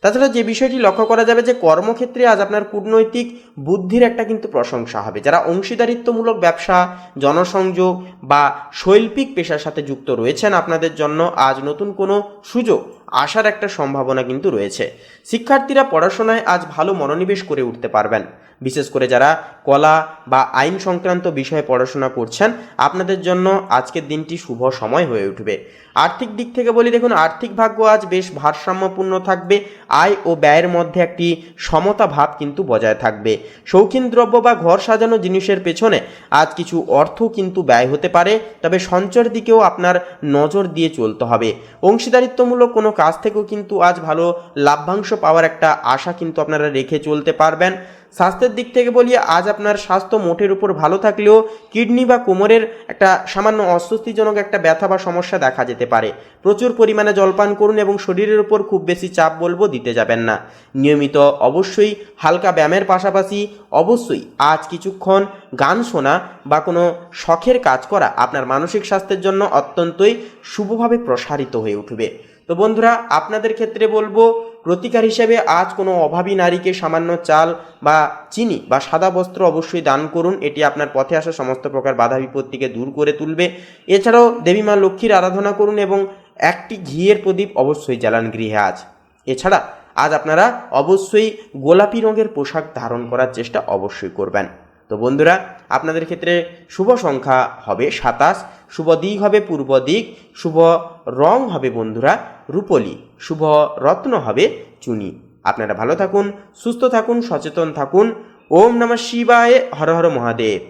S1: তাছাড়া যে বিষয়টি লক্ষ্য করা যাবে যে কর্মক্ষেত্রে আজ আপনার কূটনৈতিক বুদ্ধির একটা কিন্তু প্রশংসা হবে। যারা অংশীদারিত্বমূলক ব্যবসা, জনসংযোগ বা শৈল্পিক পেশার সাথে যুক্ত রয়েছেন, আপনাদের জন্য আজ নতুন কোনো সুযোগ আসার একটা সম্ভাবনা কিন্তু রয়েছে। শিক্ষার্থীরা পড়াশোনায় আজ ভালো মনোনিবেশ করে উঠতে পারবেন। বিশেষ করে যারা কলা বা আইন সংক্রান্ত বিষয়ে পড়াশোনা করছেন, আপনাদের জন্য আজকের দিনটি শুভ সময় হয়ে উঠবে। আর্থিক দিক থেকে বলি, দেখুন আর্থিক ভাগ্য আজ বেশ ভারসাম্যপূর্ণ থাকবে। আয় ও ব্যয়ের মধ্যে একটি সমতা ভাব কিন্তু বজায় থাকবে। শৌখিন দ্রব্য বা ঘর সাজানো জিনিসের পেছনে আজ কিছু অর্থ কিন্তু ব্যয় হতে পারে, তবে সঞ্চয়ের দিকেও আপনার নজর দিয়ে চলতে হবে। অংশীদারিত্বমূলক কোনো কাজ থেকেও কিন্তু আজ ভালো লাভ্যাংশ পাওয়ার একটা আশা কিন্তু আপনারা রেখে চলতে পারবেন। স্বাস্থ্যের দিক থেকে বলি, আজ আপনার স্বাস্থ্য মোটের উপর ভালো থাকলেও কিডনি বা কোমরের একটা সামান্য অস্বস্তিজনক একটা ব্যথা বা সমস্যা দেখা যেতে পারে। প্রচুর পরিমাণে জলপান করুন এবং শরীরের উপর খুব বেশি চাপ বলবো দিতে যাবেন না। নিয়মিত অবশ্যই হালকা ব্যায়ামের পাশাপাশি অবশ্যই আজ কিছুক্ষণ গান শোনা বা কোনো শখের কাজ করা আপনার মানসিক স্বাস্থ্যের জন্য অত্যন্তই শুভভাবে প্রসারিত হয়ে উঠবে। তো বন্ধুরা, আপনাদের ক্ষেত্রে বলবো প্রতিকার হিসেবে আজ কোনো অভাবী নারীকে সামান্য চাল বা চিনি বা সাদা বস্ত্র অবশ্যই দান করুন। এটি আপনার পথে আসা সমস্ত প্রকার বাধা বিপত্তিকে দূর করে তুলবে। এছাড়াও দেবী মা লক্ষ্মীর আরাধনা করুন এবং একটি ঘিয়ের প্রদীপ অবশ্যই জ্বালান গৃহে আজ। এছাড়া আজ আপনারা অবশ্যই গোলাপি রঙের পোশাক ধারণ করার চেষ্টা অবশ্যই করবেন। তো বন্ধুরা, আপনাদের ক্ষেত্রে শুভ সংখ্যা হবে 27, শুভ দিক হবে পূর্ব দিক, শুভ রং হবে বন্ধুরা রূপলি, শুভ রত্ন হবে চুনি। আপনারা ভালো থাকুন, সুস্থ থাকুন, সচেতন থাকুন। ওম নমঃ শিবায়, হর হর মহাদেব।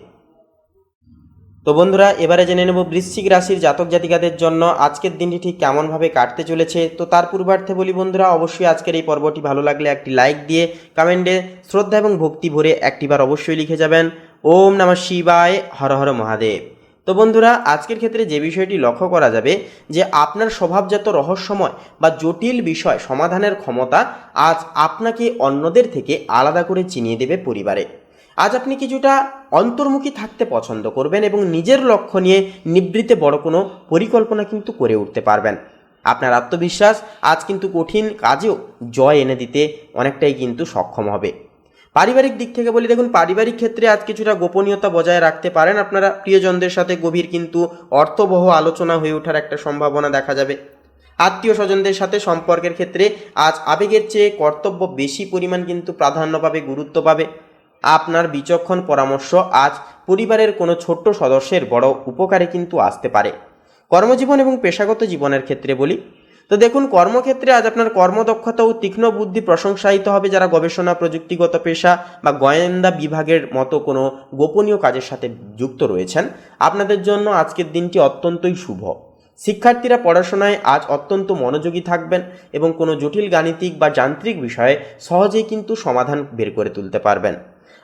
S1: তো বন্ধুরা, এবারে জেনে নেব বৃশ্চিক রাশির জাতক জাতিকাদের জন্য আজকের দিনটি ঠিক কেমনভাবে কাটতে চলেছে। তো তার পূর্বার্থে বলি বন্ধুরা, অবশ্যই আজকের এই পর্বটি ভালো লাগলে একটি লাইক দিয়ে কমেন্টে শ্রদ্ধা এবং ভক্তি ভরে একটিবার অবশ্যই লিখে যাবেন ওম নমঃ শিবায়, হর হর মহাদেব। তো বন্ধুরা, আজকের ক্ষেত্রে যে বিষয়টি লক্ষ্য করা যাবে যে আপনার স্বভাবজাত রহস্যময় বা জটিল বিষয় সমাধানের ক্ষমতা আজ আপনাকে অন্যদের থেকে আলাদা করে চিনিয়ে দেবে পরিবারে। আজ আপনি কিছুটা অন্তর্মুখী থাকতে পছন্দ করবেন এবং নিজের লক্ষ্য নিয়ে নিবৃত্তে বড় কোনো পরিকল্পনা কিন্তু করে উঠতে পারবেন। আপনার আত্মবিশ্বাস আজ কিন্তু কঠিন কাজেও জয় এনে দিতে অনেকটাই কিন্তু সক্ষম হবে। পারিবারিক দিক থেকে বলি, দেখুন পারিবারিক ক্ষেত্রে আজ কিছুটা গোপনীয়তা বজায় রাখতে পারেন আপনারা। প্রিয়জনদের সাথে গভীর কিন্তু অর্থবহ আলোচনা হয়ে ওঠার একটা সম্ভাবনা দেখা যাবে। আত্মীয় স্বজনদের সাথে সম্পর্কের ক্ষেত্রে আজ আবেগের চেয়ে কর্তব্য বেশি পরিমাণ কিন্তু প্রাধান্য পাবে, গুরুত্ব পাবে। আপনার বিচক্ষণ পরামর্শ আজ পরিবারের কোনো ছোট্ট সদস্যের বড় উপকারে কিন্তু আসতে পারে। কর্মজীবন এবং পেশাগত জীবনের ক্ষেত্রে বলি, তো দেখুন কর্মক্ষেত্রে আজ আপনার কর্মদক্ষতা ও তীক্ষ্ণ বুদ্ধি প্রশংসায়িত হবে। যারা গবেষণা, প্রযুক্তিগত পেশা বা গোয়েন্দা বিভাগের মতো কোনো গোপনীয় কাজের সাথে যুক্ত রয়েছেন, আপনাদের জন্য আজকের দিনটি অত্যন্তই শুভ। শিক্ষার্থীরা পড়াশোনায় আজ অত্যন্ত মনোযোগী থাকবেন এবং কোনো জটিল গাণিতিক বা যান্ত্রিক বিষয়ে সহজেই কিন্তু সমাধান বের করে তুলতে পারবেন।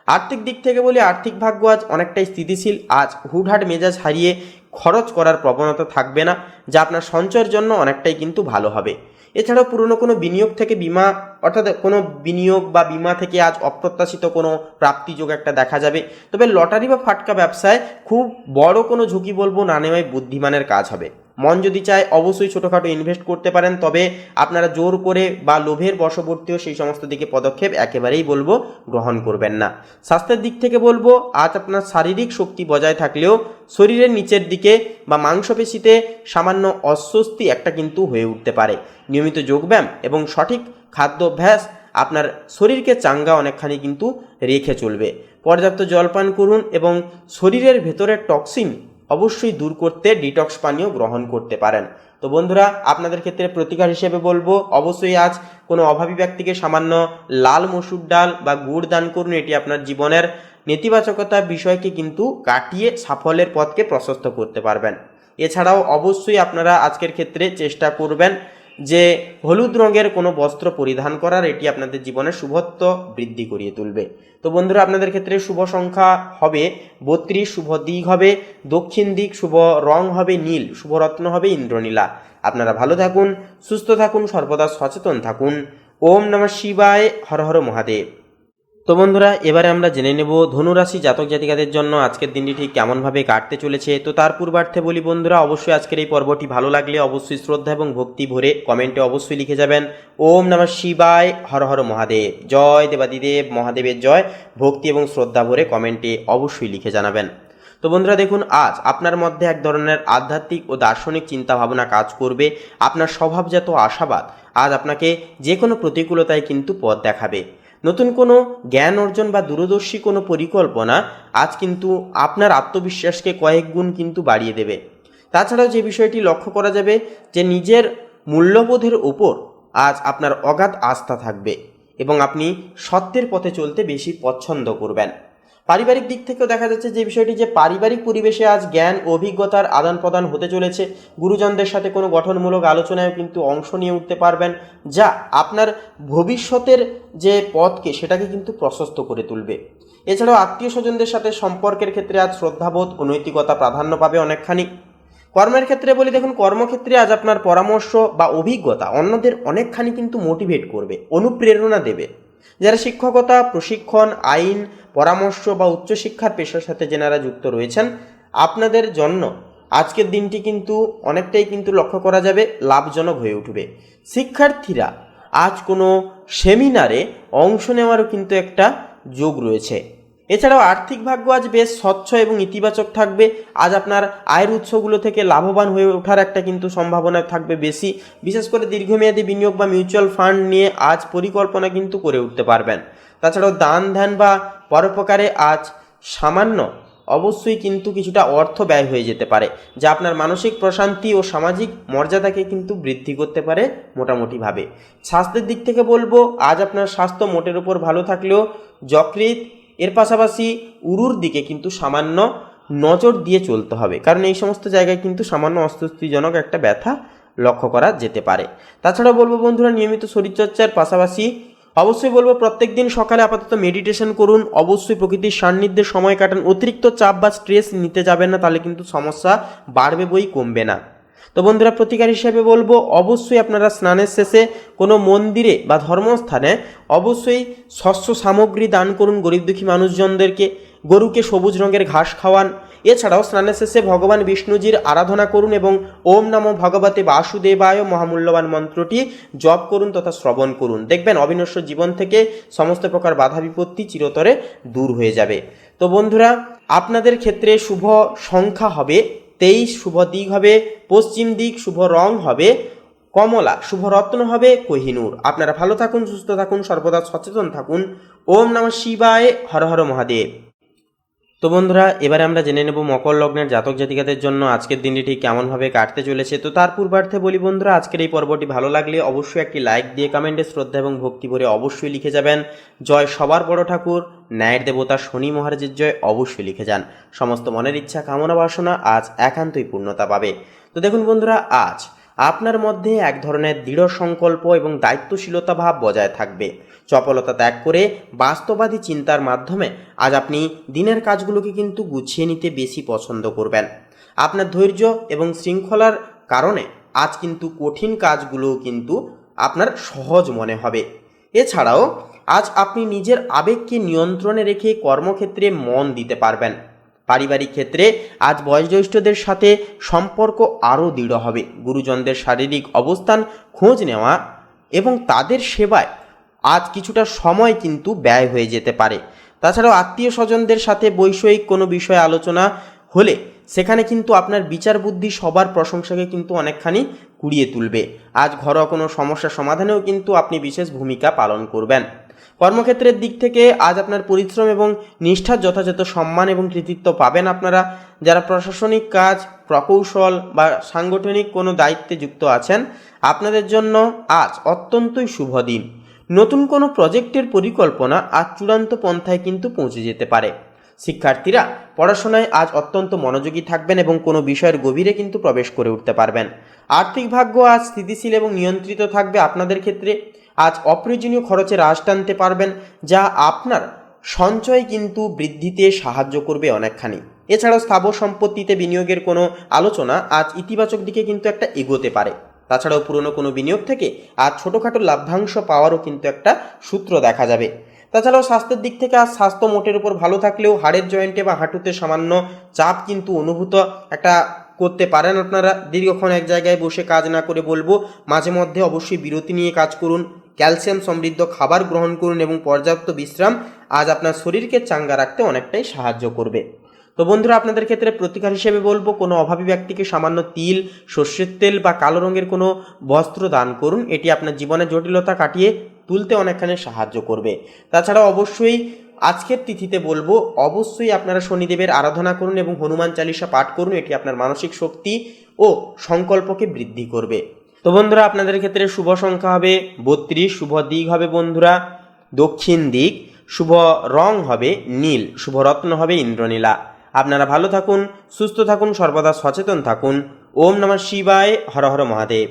S1: আর্থিক দিক থেকে বলি, আর্থিক ভাগ্য আজ অনেকটাই স্থিতিশীল। আজ হুটহাট মেজাজ হারিয়ে খরচ করার প্রবণতা থাকবে না, যা আপনার সঞ্চয়ের জন্য অনেকটাই কিন্তু ভালো হবে। এছাড়াও পুরনো কোনো বিনিয়োগ থেকে বীমা, অর্থাৎ কোনো বিনিয়োগ বা বীমা থেকে আজ অপ্রত্যাশিত কোনো প্রাপ্তিযোগ একটা দেখা যাবে। তবে লটারি বা ফাটকা ব্যবসায় খুব বড় কোনো ঝুঁকি বলবো না নেওয়াই বুদ্ধিমানের কাজ হবে। মন যদি চায় অবশ্যই ছোটোখাটো ইনভেস্ট করতে পারেন, তবে আপনারা জোর করে বা লোভের বশবর্তীও সেই সমস্ত দিকে পদক্ষেপ একেবারেই বলবো গ্রহণ করবেন না। স্বাস্থ্যের দিক থেকে বলবো, আজ আপনার শারীরিক শক্তি বজায় থাকলেও শরীরের নিচের দিকে বা মাংসপেশিতে সামান্য অস্বস্তি একটা কিন্তু হয়ে উঠতে পারে। নিয়মিত যোগব্যায়াম এবং সঠিক খাদ্যাভ্যাস আপনার শরীরকে চাঙ্গা অনেকখানি কিন্তু রেখে চলবে। পর্যাপ্ত জলপান করুন এবং শরীরের ভেতরের টক্সিন অবশ্যই দূর করতে ডিটক্স পানীয় গ্রহণ করতে পারেন। তো বন্ধুরা, আপনাদের ক্ষেত্রে প্রতিকার হিসেবে বলবো, অবশ্যই আজ কোনো অভাবী ব্যক্তিকে সামান্য লাল মসুর ডাল বা গুড় দান করুন। এটি আপনার জীবনের নেতিবাচকতা বিষয়কে কিন্তু কাটিয়ে সাফল্যের পথকে প্রশস্ত করতে পারবেন। এছাড়াও অবশ্যই আপনারা আজকের ক্ষেত্রে চেষ্টা করবেন যে হলুদ রঙের কোনো বস্ত্র পরিধান করার, এটি আপনাদের জীবনের শুভত্ব বৃদ্ধি করিয়ে তুলবে। তো বন্ধুরা, আপনাদের ক্ষেত্রে শুভ সংখ্যা হবে 32, শুভ দিক হবে দক্ষিণ দিক, শুভ রং হবে নীল, শুভ রত্ন হবে ইন্দ্রনীলা। আপনারা ভালো থাকুন, সুস্থ থাকুন, সর্বদা সচেতন থাকুন। ওম নমঃ শিবায়, হর হর মহাদেব। তো বন্ধুরা, এবারে আমরা জেনে নেব ধনুরাশি জাতক জাতিকাদের জন্য আজকের দিনটি ঠিক কেমনভাবে কাটতে চলেছে। তো তার পূর্বার্থে বলি বন্ধুরা, অবশ্যই আজকের এই পর্বটি ভালো লাগলে অবশ্যই শ্রদ্ধা এবং ভক্তি ভরে কমেন্টে অবশ্যই লিখে যাবেন ওম নমঃ শিবায়, হর হর মহাদেব। জয় দেবাদিদেব মহাদেবের জয়। ভক্তি এবং শ্রদ্ধা ভরে কমেন্টে অবশ্যই লিখে জানাবেন। তো বন্ধুরা দেখুন, আজ আপনার মধ্যে এক ধরনের আধ্যাত্মিক ও দার্শনিক চিন্তাভাবনা কাজ করবে। আপনার স্বভাবজাত আশাবাদ আজ আপনাকে যে কোনো প্রতিকূলতায় কিন্তু পথ দেখাবে। নতুন কোনো জ্ঞান অর্জন বা দূরদর্শী কোনো পরিকল্পনা আজ কিন্তু আপনার আত্মবিশ্বাসকে কয়েক গুণ কিন্তু বাড়িয়ে দেবে। তাছাড়াও যে বিষয়টি লক্ষ্য করা যাবে যে নিজের মূল্যবোধের ওপর আজ আপনার অগাধ আস্থা থাকবে এবং আপনি সত্যের পথে চলতে বেশি পছন্দ করবেন। পারিবারিক দিক থেকেও দেখা যাচ্ছে যে বিষয়টি, যে পারিবারিক পরিবেশে আজ জ্ঞান ও অভিজ্ঞতার আদান প্রদান হতে চলেছে। গুরুজনদের সাথে কোনো গঠনমূলক আলোচনায় কিন্তু অংশ নিয়ে উঠতে পারবেন, যা আপনার ভবিষ্যতের যে পথকে সেটাকে কিন্তু প্রশস্ত করে তুলবে। এছাড়াও আত্মীয় স্বজনদের সাথে সম্পর্কের ক্ষেত্রে আজ শ্রদ্ধাবোধ ও নৈতিকতা প্রাধান্য পাবে অনেকখানি। কর্মের ক্ষেত্রে বলি, দেখুন কর্মক্ষেত্রে আজ আপনার পরামর্শ বা অভিজ্ঞতা অন্যদের অনেকখানি কিন্তু মোটিভেট করবে, অনুপ্রেরণা দেবে। যারা শিক্ষকতা, প্রশিক্ষণ, আইন, পরামর্শ বা উচ্চশিক্ষার পেশার সাথে যেনারা যুক্ত রয়েছেন, আপনাদের জন্য আজকের দিনটি কিন্তু অনেকটাই কিন্তু লক্ষ্য করা যাবে লাভজনক হয়ে উঠবে। শিক্ষার্থীরা আজ কোনো সেমিনারে অংশ নেওয়ারও কিন্তু একটা যোগ রয়েছে। এছাড়াও আর্থিক ভাগ্য আজ বেশ স্বচ্ছ এবং ইতিবাচক থাকবে। আজ আপনার আয়ের উৎসগুলো থেকে লাভবান হয়ে ওঠার একটা কিন্তু সম্ভাবনা থাকবে বেশি। বিশেষ করে দীর্ঘমেয়াদী বিনিয়োগ বা মিউচুয়াল ফান্ড নিয়ে আজ পরিকল্পনা কিন্তু করে উঠতে পারবেন। তাছাড়াও দান ধ্যান বা পরোপকারে আজ সামান্য অবশ্যই কিন্তু কিছুটা অর্থ ব্যয় হয়ে যেতে পারে, যা আপনার মানসিক প্রশান্তি ও সামাজিক মর্যাদাকে কিন্তু বৃদ্ধি করতে পারে মোটামুটিভাবে। স্বাস্থ্যের দিক থেকে বলবো, আজ আপনার স্বাস্থ্য মোটের উপর ভালো থাকলেও যকৃৎ, এর পাশাপাশি উরুর দিকে কিন্তু সামান্য নজর দিয়ে চলতে হবে, কারণ এই সমস্ত জায়গায় কিন্তু সামান্য অস্বস্তিজনক একটা ব্যথা লক্ষ্য করা যেতে পারে। তাছাড়া বলবো বন্ধুরা, নিয়মিত শরীরচর্চার পাশাপাশি অবশ্যই বলবো প্রত্যেক দিন সকালে আপাতত মেডিটেশন করুন। অবশ্যই প্রকৃতির সান্নিধ্যে সময় কাটান। অতিরিক্ত চাপ বা স্ট্রেস নিতে যাবেন না, তাহলে কিন্তু সমস্যা বাড়বে বই কমবে না। তো বন্ধুরা, প্রতিকার হিসেবে বলবো, অবশ্যই আপনারা স্নানের শেষে কোনো মন্দিরে বা ধর্মস্থানে অবশ্যই শস্য সামগ্রী দান করুন গরিব দুঃখী মানুষজনদেরকে। গরুকে সবুজ রঙের ঘাস খাওয়ান। এছাড়াও স্নানের শেষে ভগবান বিষ্ণুজির আরাধনা করুন এবং ওম নমো ভগবতে বাসুদেবায় মহামূল্যবান মন্ত্রটি জপ করুন তথা শ্রবণ করুন। দেখবেন অবিনশ্বর জীবন থেকে সমস্ত প্রকার বাধা বিপত্তি চিরতরে দূর হয়ে যাবে। তো বন্ধুরা, আপনাদের ক্ষেত্রে শুভ সংখ্যা হবে 23, শুভ দিক হবে পশ্চিম দিক, শুভ রং হবে কমলা, শুভ রত্ন হবে কোহিনূর। আপনারা ভালো থাকুন, সুস্থ থাকুন, সর্বদা সচেতন থাকুন। ওম নমঃ শিবায়, হর হর মহাদেব। তো বন্ধুরা, এবারে আমরা জেনে নেব মকর লগ্নের জাতক জাতিকাদের জন্য আজকের দিনটি ঠিক কেমনভাবে কাটতে চলেছে। তো তার পূর্বার্থে বলি বন্ধুরা, আজকের এই পর্বটি ভালো লাগলে অবশ্যই একটি লাইক দিয়ে কমেন্টে শ্রদ্ধা এবং ভক্তি ভরে অবশ্যই লিখে যাবেন জয় সবার বড় ঠাকুর ন্যায়ের দেবতা শনি মহারাজের জয় অবশ্যই লিখে যান। সমস্ত মনের ইচ্ছা কামনা বাসনা আজ একান্তই পূর্ণতা পাবে। তো দেখুন বন্ধুরা, আজ আপনার মধ্যে এক ধরনের দৃঢ় সংকল্প এবং দায়িত্বশীলতা ভাব বজায় থাকবে। চপলতা ত্যাগ করে বাস্তববাদী চিন্তার মাধ্যমে আজ আপনি দিনের কাজগুলোকে কিন্তু গুছিয়ে নিতে বেশি পছন্দ করবেন। আপনার ধৈর্য এবং শৃঙ্খলার কারণে আজ কিন্তু কঠিন কাজগুলোও কিন্তু আপনার সহজ মনে হবে। এছাড়াও আজ আপনি নিজের আবেগকে নিয়ন্ত্রণে রেখে কর্মক্ষেত্রে মন দিতে পারবেন। পারিবারিক ক্ষেত্রে আজ বয়োজ্যেষ্ঠদের সাথে সম্পর্ক আরও দৃঢ় হবে। গুরুজনদের শারীরিক অবস্থান খোঁজ নেওয়া এবং তাদের সেবায় আজ কিছুটা সময় কিন্তু ব্যয় হয়ে যেতে পারে। তাছাড়াও আত্মীয় স্বজনদের সাথে বৈষয়িক কোনো বিষয়ে আলোচনা হলে সেখানে কিন্তু আপনার বিচার বুদ্ধি সবার প্রশংসাকে কিন্তু অনেকখানি কুড়িয়ে তুলবে। আজ ঘরোয়া কোনো সমস্যা সমাধানেও কিন্তু আপনি বিশেষ ভূমিকা পালন করবেন। কর্মক্ষেত্রের দিক থেকে আজ আপনার পরিশ্রম এবং নিষ্ঠার যথাযথ সম্মান এবং কৃতিত্ব পাবেন আপনারা। যারা প্রশাসনিক কাজ, প্রকৌশল বা সাংগঠনিক কোনো দায়িত্বে যুক্ত আছেন, আপনাদের জন্য আজ অত্যন্তই শুভ দিন। নতুন কোনো প্রজেক্টের পরিকল্পনা আজ চূড়ান্ত পন্থায় কিন্তু পৌঁছে যেতে পারে। শিক্ষার্থীরা পড়াশোনায় আজ অত্যন্ত মনোযোগী থাকবেন এবং কোনো বিষয়ের গভীরে কিন্তু প্রবেশ করে উঠতে পারবেন। আর্থিক ভাগ্য আজ স্থিতিশীল এবং নিয়ন্ত্রিত থাকবে আপনাদের ক্ষেত্রে। আজ অপ্রয়োজনীয় খরচে হ্রাস টানতে পারবেন, যা আপনার সঞ্চয় কিন্তু বৃদ্ধিতে সাহায্য করবে অনেকখানি। এছাড়াও স্থাবর সম্পত্তিতে বিনিয়োগের কোনো আলোচনা আজ ইতিবাচক দিকে কিন্তু একটা এগোতে পারে। তাছাড়াও পুরনো কোনো বিনিয়োগ থেকে আজ ছোটোখাটো লাভ্যাংশ পাওয়ারও কিন্তু একটা সূত্র দেখা যাবে। তাছাড়াও স্বাস্থ্যের দিক থেকে আজ স্বাস্থ্য মোটের উপর ভালো থাকলেও হাড়ের জয়েন্টে বা হাঁটুতে সামান্য চাপ কিন্তু অনুভূত একটা করতে পারেন আপনারা। দীর্ঘক্ষণ এক জায়গায় বসে কাজ না করে বলবো মাঝে মধ্যে অবশ্যই বিরতি নিয়ে কাজ করুন। ক্যালসিয়াম সমৃদ্ধ খাবার গ্রহণ করুন এবং পর্যাপ্ত বিশ্রাম আজ আপনার শরীরকে চাঙ্গা রাখতে অনেকটাই সাহায্য করবে। তো বন্ধুরা, আপনাদের ক্ষেত্রে প্রতিকার হিসেবে বলবো কোনো অভাবী ব্যক্তিকে সামান্য তিল, সর্ষের তেল বা কালো রঙের কোনো বস্ত্র দান করুন। এটি আপনার জীবনের জটিলতা কাটিয়ে তুলতে অনেকখানি সাহায্য করবে। তাছাড়া অবশ্যই আজকের তিথিতে বলবো অবশ্যই আপনারা শনিদেবের আরাধনা করুন এবং হনুমান চালিসা পাঠ করুন। এটি আপনার মানসিক শক্তি ও সংকল্পকে বৃদ্ধি করবে। তো বন্ধুরা, আপনাদের ক্ষেত্রে শুভ সংখ্যা হবে 32, শুভ দিক হবে বন্ধুরা দক্ষিণ দিক, শুভ রং হবে নীল, শুভ রত্ন হবে ইন্দ্রনীলা। আপনারা ভালো থাকুন, সুস্থ থাকুন, সর্বদা সচেতন থাকুন। ওম নমঃ শিবায়, হর হর মহাদেব।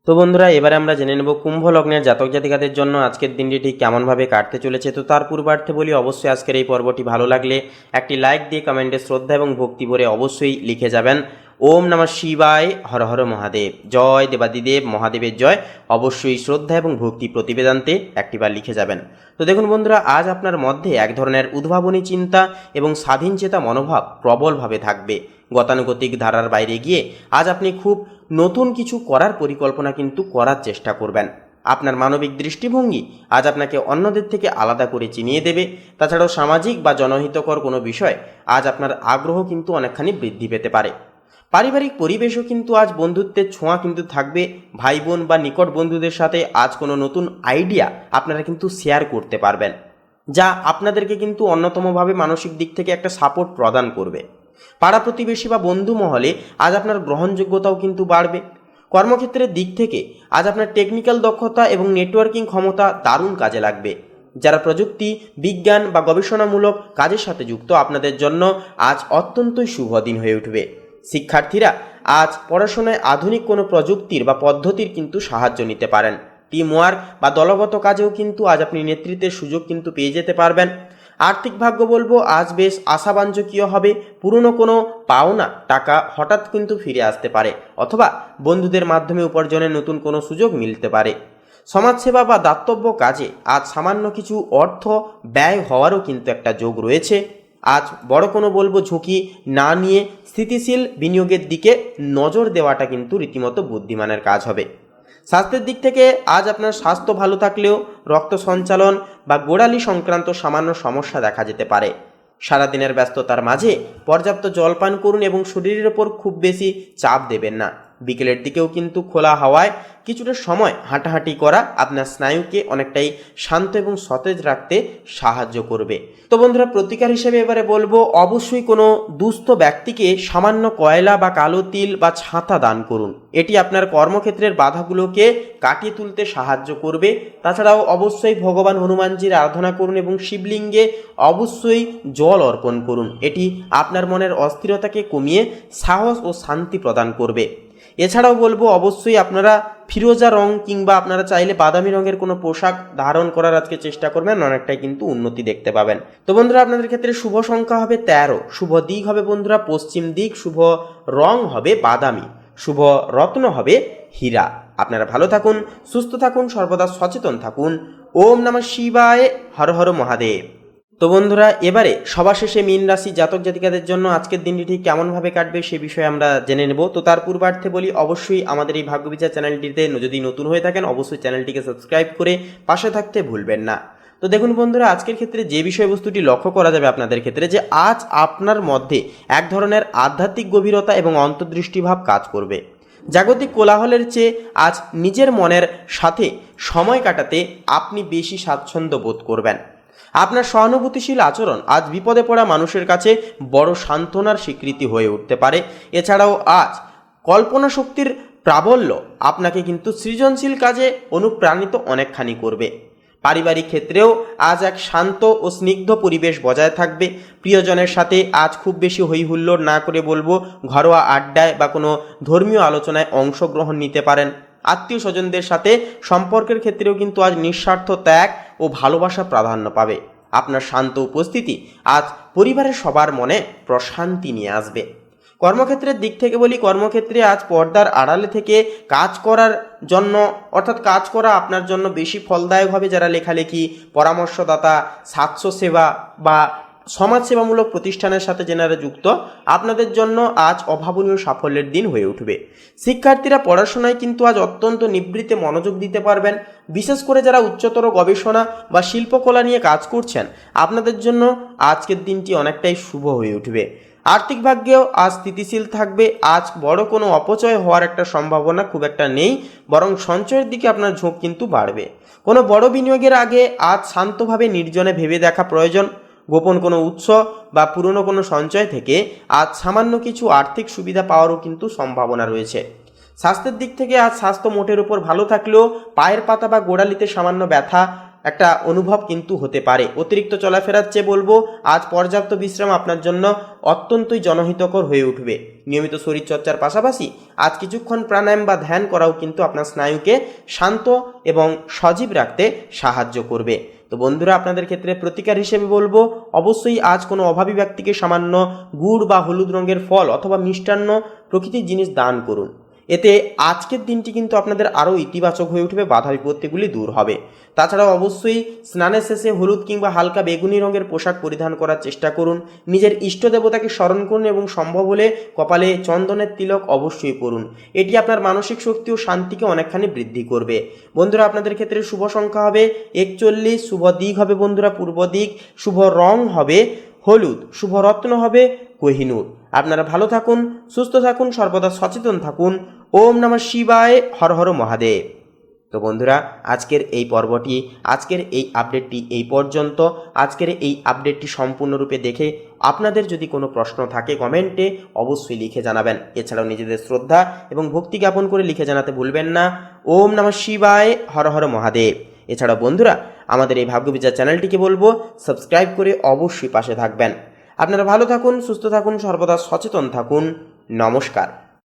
S1: তো বন্ধুরা, এবারে আমরা জেনে নেব কুম্ভ লগ্নের জাতক জাতিকাদের জন্য আজকের দিনটি ঠিক কেমনভাবে কাটতে চলেছে। তো তার পূর্বার্থে বলি অবশ্যই আজকের এই পর্বটি ভালো লাগলে একটি লাইক দিয়ে কমেন্টে শ্রদ্ধা এবং ভক্তি ভরে অবশ্যই লিখে যাবেন ওম নমঃ শিবায়, হর হর মহাদেব। জয় দেবাদিদেব মহাদেবের জয় অবশ্যই শ্রদ্ধা এবং ভক্তি প্রতিবেদান্তে একটিবার লিখে যাবেন। তো দেখুন বন্ধুরা, আজ আপনার মধ্যে এক ধরনের উদ্ভাবনী চিন্তা এবং স্বাধীন চেতা মনোভাব প্রবলভাবে থাকবে। গতানুগতিক ধারার বাইরে গিয়ে আজ আপনি খুব নতুন কিছু করার পরিকল্পনা কিন্তু করার চেষ্টা করবেন। আপনার মানবিক দৃষ্টিভঙ্গি আজ আপনাকে অন্যদের থেকে আলাদা করে চিনিয়ে দেবে। তাছাড়াও সামাজিক বা জনহিতকর কোনো বিষয় আজ আপনার আগ্রহ কিন্তু অনেকখানি বৃদ্ধি পেতে পারে। পারিবারিক পরিবেশও কিন্তু আজ বন্ধুত্বের ছোঁয়া কিন্তু থাকবে। ভাই বোন বা নিকট বন্ধুদের সাথে আজ কোনো নতুন আইডিয়া আপনারা কিন্তু শেয়ার করতে পারবেন, যা আপনাদেরকে কিন্তু অন্যতমভাবে মানসিক দিক থেকে একটা সাপোর্ট প্রদান করবে। পাড়া প্রতিবেশী বা বন্ধু মহলে আজ আপনার গ্রহণযোগ্যতাও কিন্তু বাড়বে। কর্মক্ষেত্রের দিক থেকে আজ আপনার টেকনিক্যাল দক্ষতা এবং নেটওয়ার্কিং ক্ষমতা দারুণ কাজে লাগবে। যারা প্রযুক্তি, বিজ্ঞান বা গবেষণামূলক কাজের সাথে যুক্ত আপনাদের জন্য আজ অত্যন্তই শুভ দিন হয়ে উঠবে। শিক্ষার্থীরা আজ পড়াশোনায় আধুনিক কোনো প্রযুক্তির বা পদ্ধতির কিন্তু সাহায্য নিতে পারেন। টিম ওয়ার্ক বা দলগত কাজেও কিন্তু আজ আপনি নেতৃত্বের সুযোগ কিন্তু পেয়ে যেতে পারবেন। আর্থিক ভাগ্য বলবো আজ বেশ আশাবাঞ্ছনীয় হবে। পুরনো কোনো পাওনা টাকা হঠাৎ কিন্তু ফিরে আসতে পারে, অথবা বন্ধুদের মাধ্যমে উপার্জনের নতুন কোনো সুযোগ মিলতে পারে। সমাজসেবা বা দাতব্য কাজে আজ সামান্য কিছু অর্থ ব্যয় হওয়ারও কিন্তু একটা যোগ রয়েছে। আজ বড় কোনো বলবো ঝুঁকি না নিয়ে স্থিতিশীল বিনিয়োগের দিকে নজর দেওয়াটা কিন্তু রীতিমতো বুদ্ধিমানের কাজ হবে। স্বাস্থ্যের দিক থেকে আজ আপনার স্বাস্থ্য ভালো থাকলেও রক্ত সঞ্চালন বা গোড়ালি সংক্রান্ত সামান্য সমস্যা দেখা যেতে পারে। সারাদিনের ব্যস্ততার মাঝে পর্যাপ্ত জল পান করুন এবং শরীরের ওপর খুব বেশি চাপ দেবেন না। বিকেলের দিকেও কিন্তু খোলা হাওয়ায় কিছুটা সময় হাঁটাহাঁটি করা আপনার স্নায়ুকে অনেকটাই শান্ত এবং সতেজ রাখতে সাহায্য করবে। তো বন্ধুরা, প্রতিকার হিসেবে এবারে বলবো, অবশ্যই কোনো দুস্থ ব্যক্তিকে সামান্য কয়লা বা কালো তিল বা ছাতা দান করুন। এটি আপনার কর্মক্ষেত্রের বাধাগুলোকে কাটিয়ে তুলতে সাহায্য করবে। তাছাড়াও অবশ্যই ভগবান হনুমানজির আরাধনা করুন এবং শিবলিঙ্গে অবশ্যই জল অর্পণ করুন। এটি আপনার মনের অস্থিরতাকে কমিয়ে সাহস ও শান্তি প্রদান করবে। এছাড়াও বলবো, অবশ্যই আপনারা ফিরোজা রং কিংবা আপনারা চাইলে বাদামি রঙের কোনো পোশাক ধারণ করার আজকে চেষ্টা করবেন, অনেকটাই কিন্তু উন্নতি দেখতে পাবেন। তো বন্ধুরা, আপনাদের ক্ষেত্রে শুভ সংখ্যা হবে 13, শুভ দিক হবে বন্ধুরা পশ্চিম দিক, শুভ রং হবে বাদামি, শুভ রত্ন হবে হীরা। আপনারা ভালো থাকুন, সুস্থ থাকুন, সর্বদা সচেতন থাকুন। ওম নমঃ শিবায়, হর হর মহাদেব। তো বন্ধুরা, এবারে সবার শেষে মীন রাশি জাতক জাতিকাদের জন্য আজকের দিনটি ঠিক কেমনভাবে কাটবে সে বিষয়ে আমরা জেনে নেব। তো তার পূর্বার্থে বলি, অবশ্যই আমাদের এই ভাগ্যবিচার চ্যানেলটিতে যদি নতুন হয়ে থাকেন অবশ্যই চ্যানেলটিকে সাবস্ক্রাইব করে পাশে থাকতে ভুলবেন না। তো দেখুন বন্ধুরা, আজকের ক্ষেত্রে যে বিষয়বস্তুটি লক্ষ্য করা যাবে আপনাদের ক্ষেত্রে, যে আজ আপনার মধ্যে এক ধরনের আধ্যাত্মিক গভীরতা এবং অন্তর্দৃষ্টিভাব কাজ করবে। জাগতিক কোলাহলের চেয়ে আজ নিজের মনের সাথে সময় কাটাতে আপনি বেশি স্বাচ্ছন্দ্য বোধ করবেন। আপনার সহানুভূতিশীল আচরণ আজ বিপদে পড়া মানুষের কাছে বড় সান্ত্বনার স্বীকৃতি হয়ে উঠতে পারে। এছাড়াও আজ কল্পনা শক্তির প্রাবল্য আপনাকে কিন্তু সৃজনশীল কাজে অনুপ্রাণিত অনেকখানি করবে। পারিবারিক ক্ষেত্রেও আজ এক শান্ত ও স্নিগ্ধ পরিবেশ বজায় থাকবে। প্রিয়জনের সাথে আজ খুব বেশি হইহুল্লোড় না করে বলবো, ঘরোয়া আড্ডায় বা কোনো ধর্মীয় আলোচনায় অংশগ্রহণ নিতে পারেন। আত্মীয় স্বজনদের সাথে সম্পর্কের ক্ষেত্রেও কিন্তু আজ নিঃস্বার্থ ত্যাগ ও ভালোবাসা প্রাধান্য পাবে। আপনার শান্ত উপস্থিতি আজ পরিবারের সবার মনে প্রশান্তি নিয়ে আসবে। কর্মক্ষেত্রের দিক থেকে বলি, কর্মক্ষেত্রে আজ পর্দার আড়ালে থেকে কাজ করার জন্য, অর্থাৎ কাজ করা আপনার জন্য বেশি ফলদায়ক হবে। যারা লেখালেখি, পরামর্শদাতা, স্বাস্থ্যসেবা বা সমাজসেবামূলক প্রতিষ্ঠানের সাথে যেনারা যুক্ত, আপনাদের জন্য আজ অভাবনীয় সাফল্যের দিন হয়ে উঠবে। শিক্ষার্থীরা পড়াশোনায় কিন্তু আজ অত্যন্ত নিবৃত্তে মনোযোগ দিতে পারবেন। বিশেষ করে যারা উচ্চতর গবেষণা বা শিল্পকলা নিয়ে কাজ করছেন, আপনাদের জন্য আজকের দিনটি অনেকটাই শুভ হয়ে উঠবে। আর্থিক ভাগ্যেও আজ স্থিতিশীল থাকবে। আজ বড় কোনো অপচয় হওয়ার একটা সম্ভাবনা খুব একটা নেই, বরং সঞ্চয়ের দিকে আপনার ঝোঁক কিন্তু বাড়বে। কোনো বড় বিনিয়োগের আগে আজ শান্তভাবে নির্জনে ভেবে দেখা প্রয়োজন। গোপন কোনো উৎস বা পুরনো কোনো সঞ্চয় থেকে আজ সামান্য কিছু আর্থিক সুবিধা পাওয়ারও কিন্তু সম্ভাবনা রয়েছে। স্বাস্থ্যের দিক থেকে আজ স্বাস্থ্য মোটের উপর ভালো থাকলেও পায়ের পাতা বা গোড়ালিতে সামান্য ব্যথা একটা অনুভব কিন্তু হতে পারে। অতিরিক্ত চলাফেরার চেয়ে বলবো, আজ পর্যাপ্ত বিশ্রাম আপনার জন্য অত্যন্তই জনহিতকর হয়ে উঠবে। নিয়মিত শরীরচর্চার পাশাপাশি আজ কিছুক্ষণ প্রাণায়াম বা ধ্যান করাও কিন্তু আপনার স্নায়ুকে শান্ত এবং সজীব রাখতে সাহায্য করবে। তো বন্ধুরা, আপনাদের ক্ষেত্রে প্রতিকার হিসেবে বলবো, অবশ্যই আজ কোনো অভাবী ব্যক্তিকে সামান্য গুড় বা হলুদ রঙের ফল অথবা মিষ্টান্ন প্রকৃতির জিনিস দান করুন। এতে আজকের দিনটি কিন্তু আপনাদের আরও ইতিবাচক হয়ে উঠবে, বাধা বিপত্তিগুলি দূর হবে। তাছাড়াও অবশ্যই স্নানের শেষে হলুদ কিংবা হালকা বেগুনি রঙের পোশাক পরিধান করার চেষ্টা করুন। নিজের ইষ্ট দেবতাকে স্মরণ করুন এবং সম্ভব হলে কপালে চন্দনের তিলক অবশ্যই পরুন। এটি আপনার মানসিক শক্তি ও শান্তিকে অনেকখানি বৃদ্ধি করবে। বন্ধুরা, আপনাদের ক্ষেত্রে শুভ সংখ্যা হবে 41, শুভ দিক হবে বন্ধুরা পূর্ব দিক, শুভ রং হবে হলুদ, শুভ রত্ন হবে কোহিনূর। আপনারা ভালো থাকুন, সুস্থ থাকুন, সর্বদা সচেতন থাকুন। ওম নমঃ শিবায়, হর হর মহাদেব। তো বন্ধুরা, আজকের এই পর্বটি, আজকের এই আপডেটটি এই পর্যন্ত। আজকের এই আপডেটটি সম্পূর্ণরূপে দেখে আপনাদের যদি কোনো প্রশ্ন থাকে কমেন্টে অবশ্যই লিখে জানাবেন। এছাড়াও নিজেদের শ্রদ্ধা এবং ভক্তি জ্ঞাপন করে লিখে জানাতে ভুলবেন না। ওম নমঃ শিবায়, হর হর মহাদেব। এছাড়াও বন্ধুরা, আমাদের এই ভাগ্যবিচার চ্যানেলটিকে বলবো সাবস্ক্রাইব করে অবশ্যই পাশে থাকবেন। আপনারা ভালো থাকুন, সুস্থ থাকুন, সর্বদা সচেতন থাকুন। নমস্কার।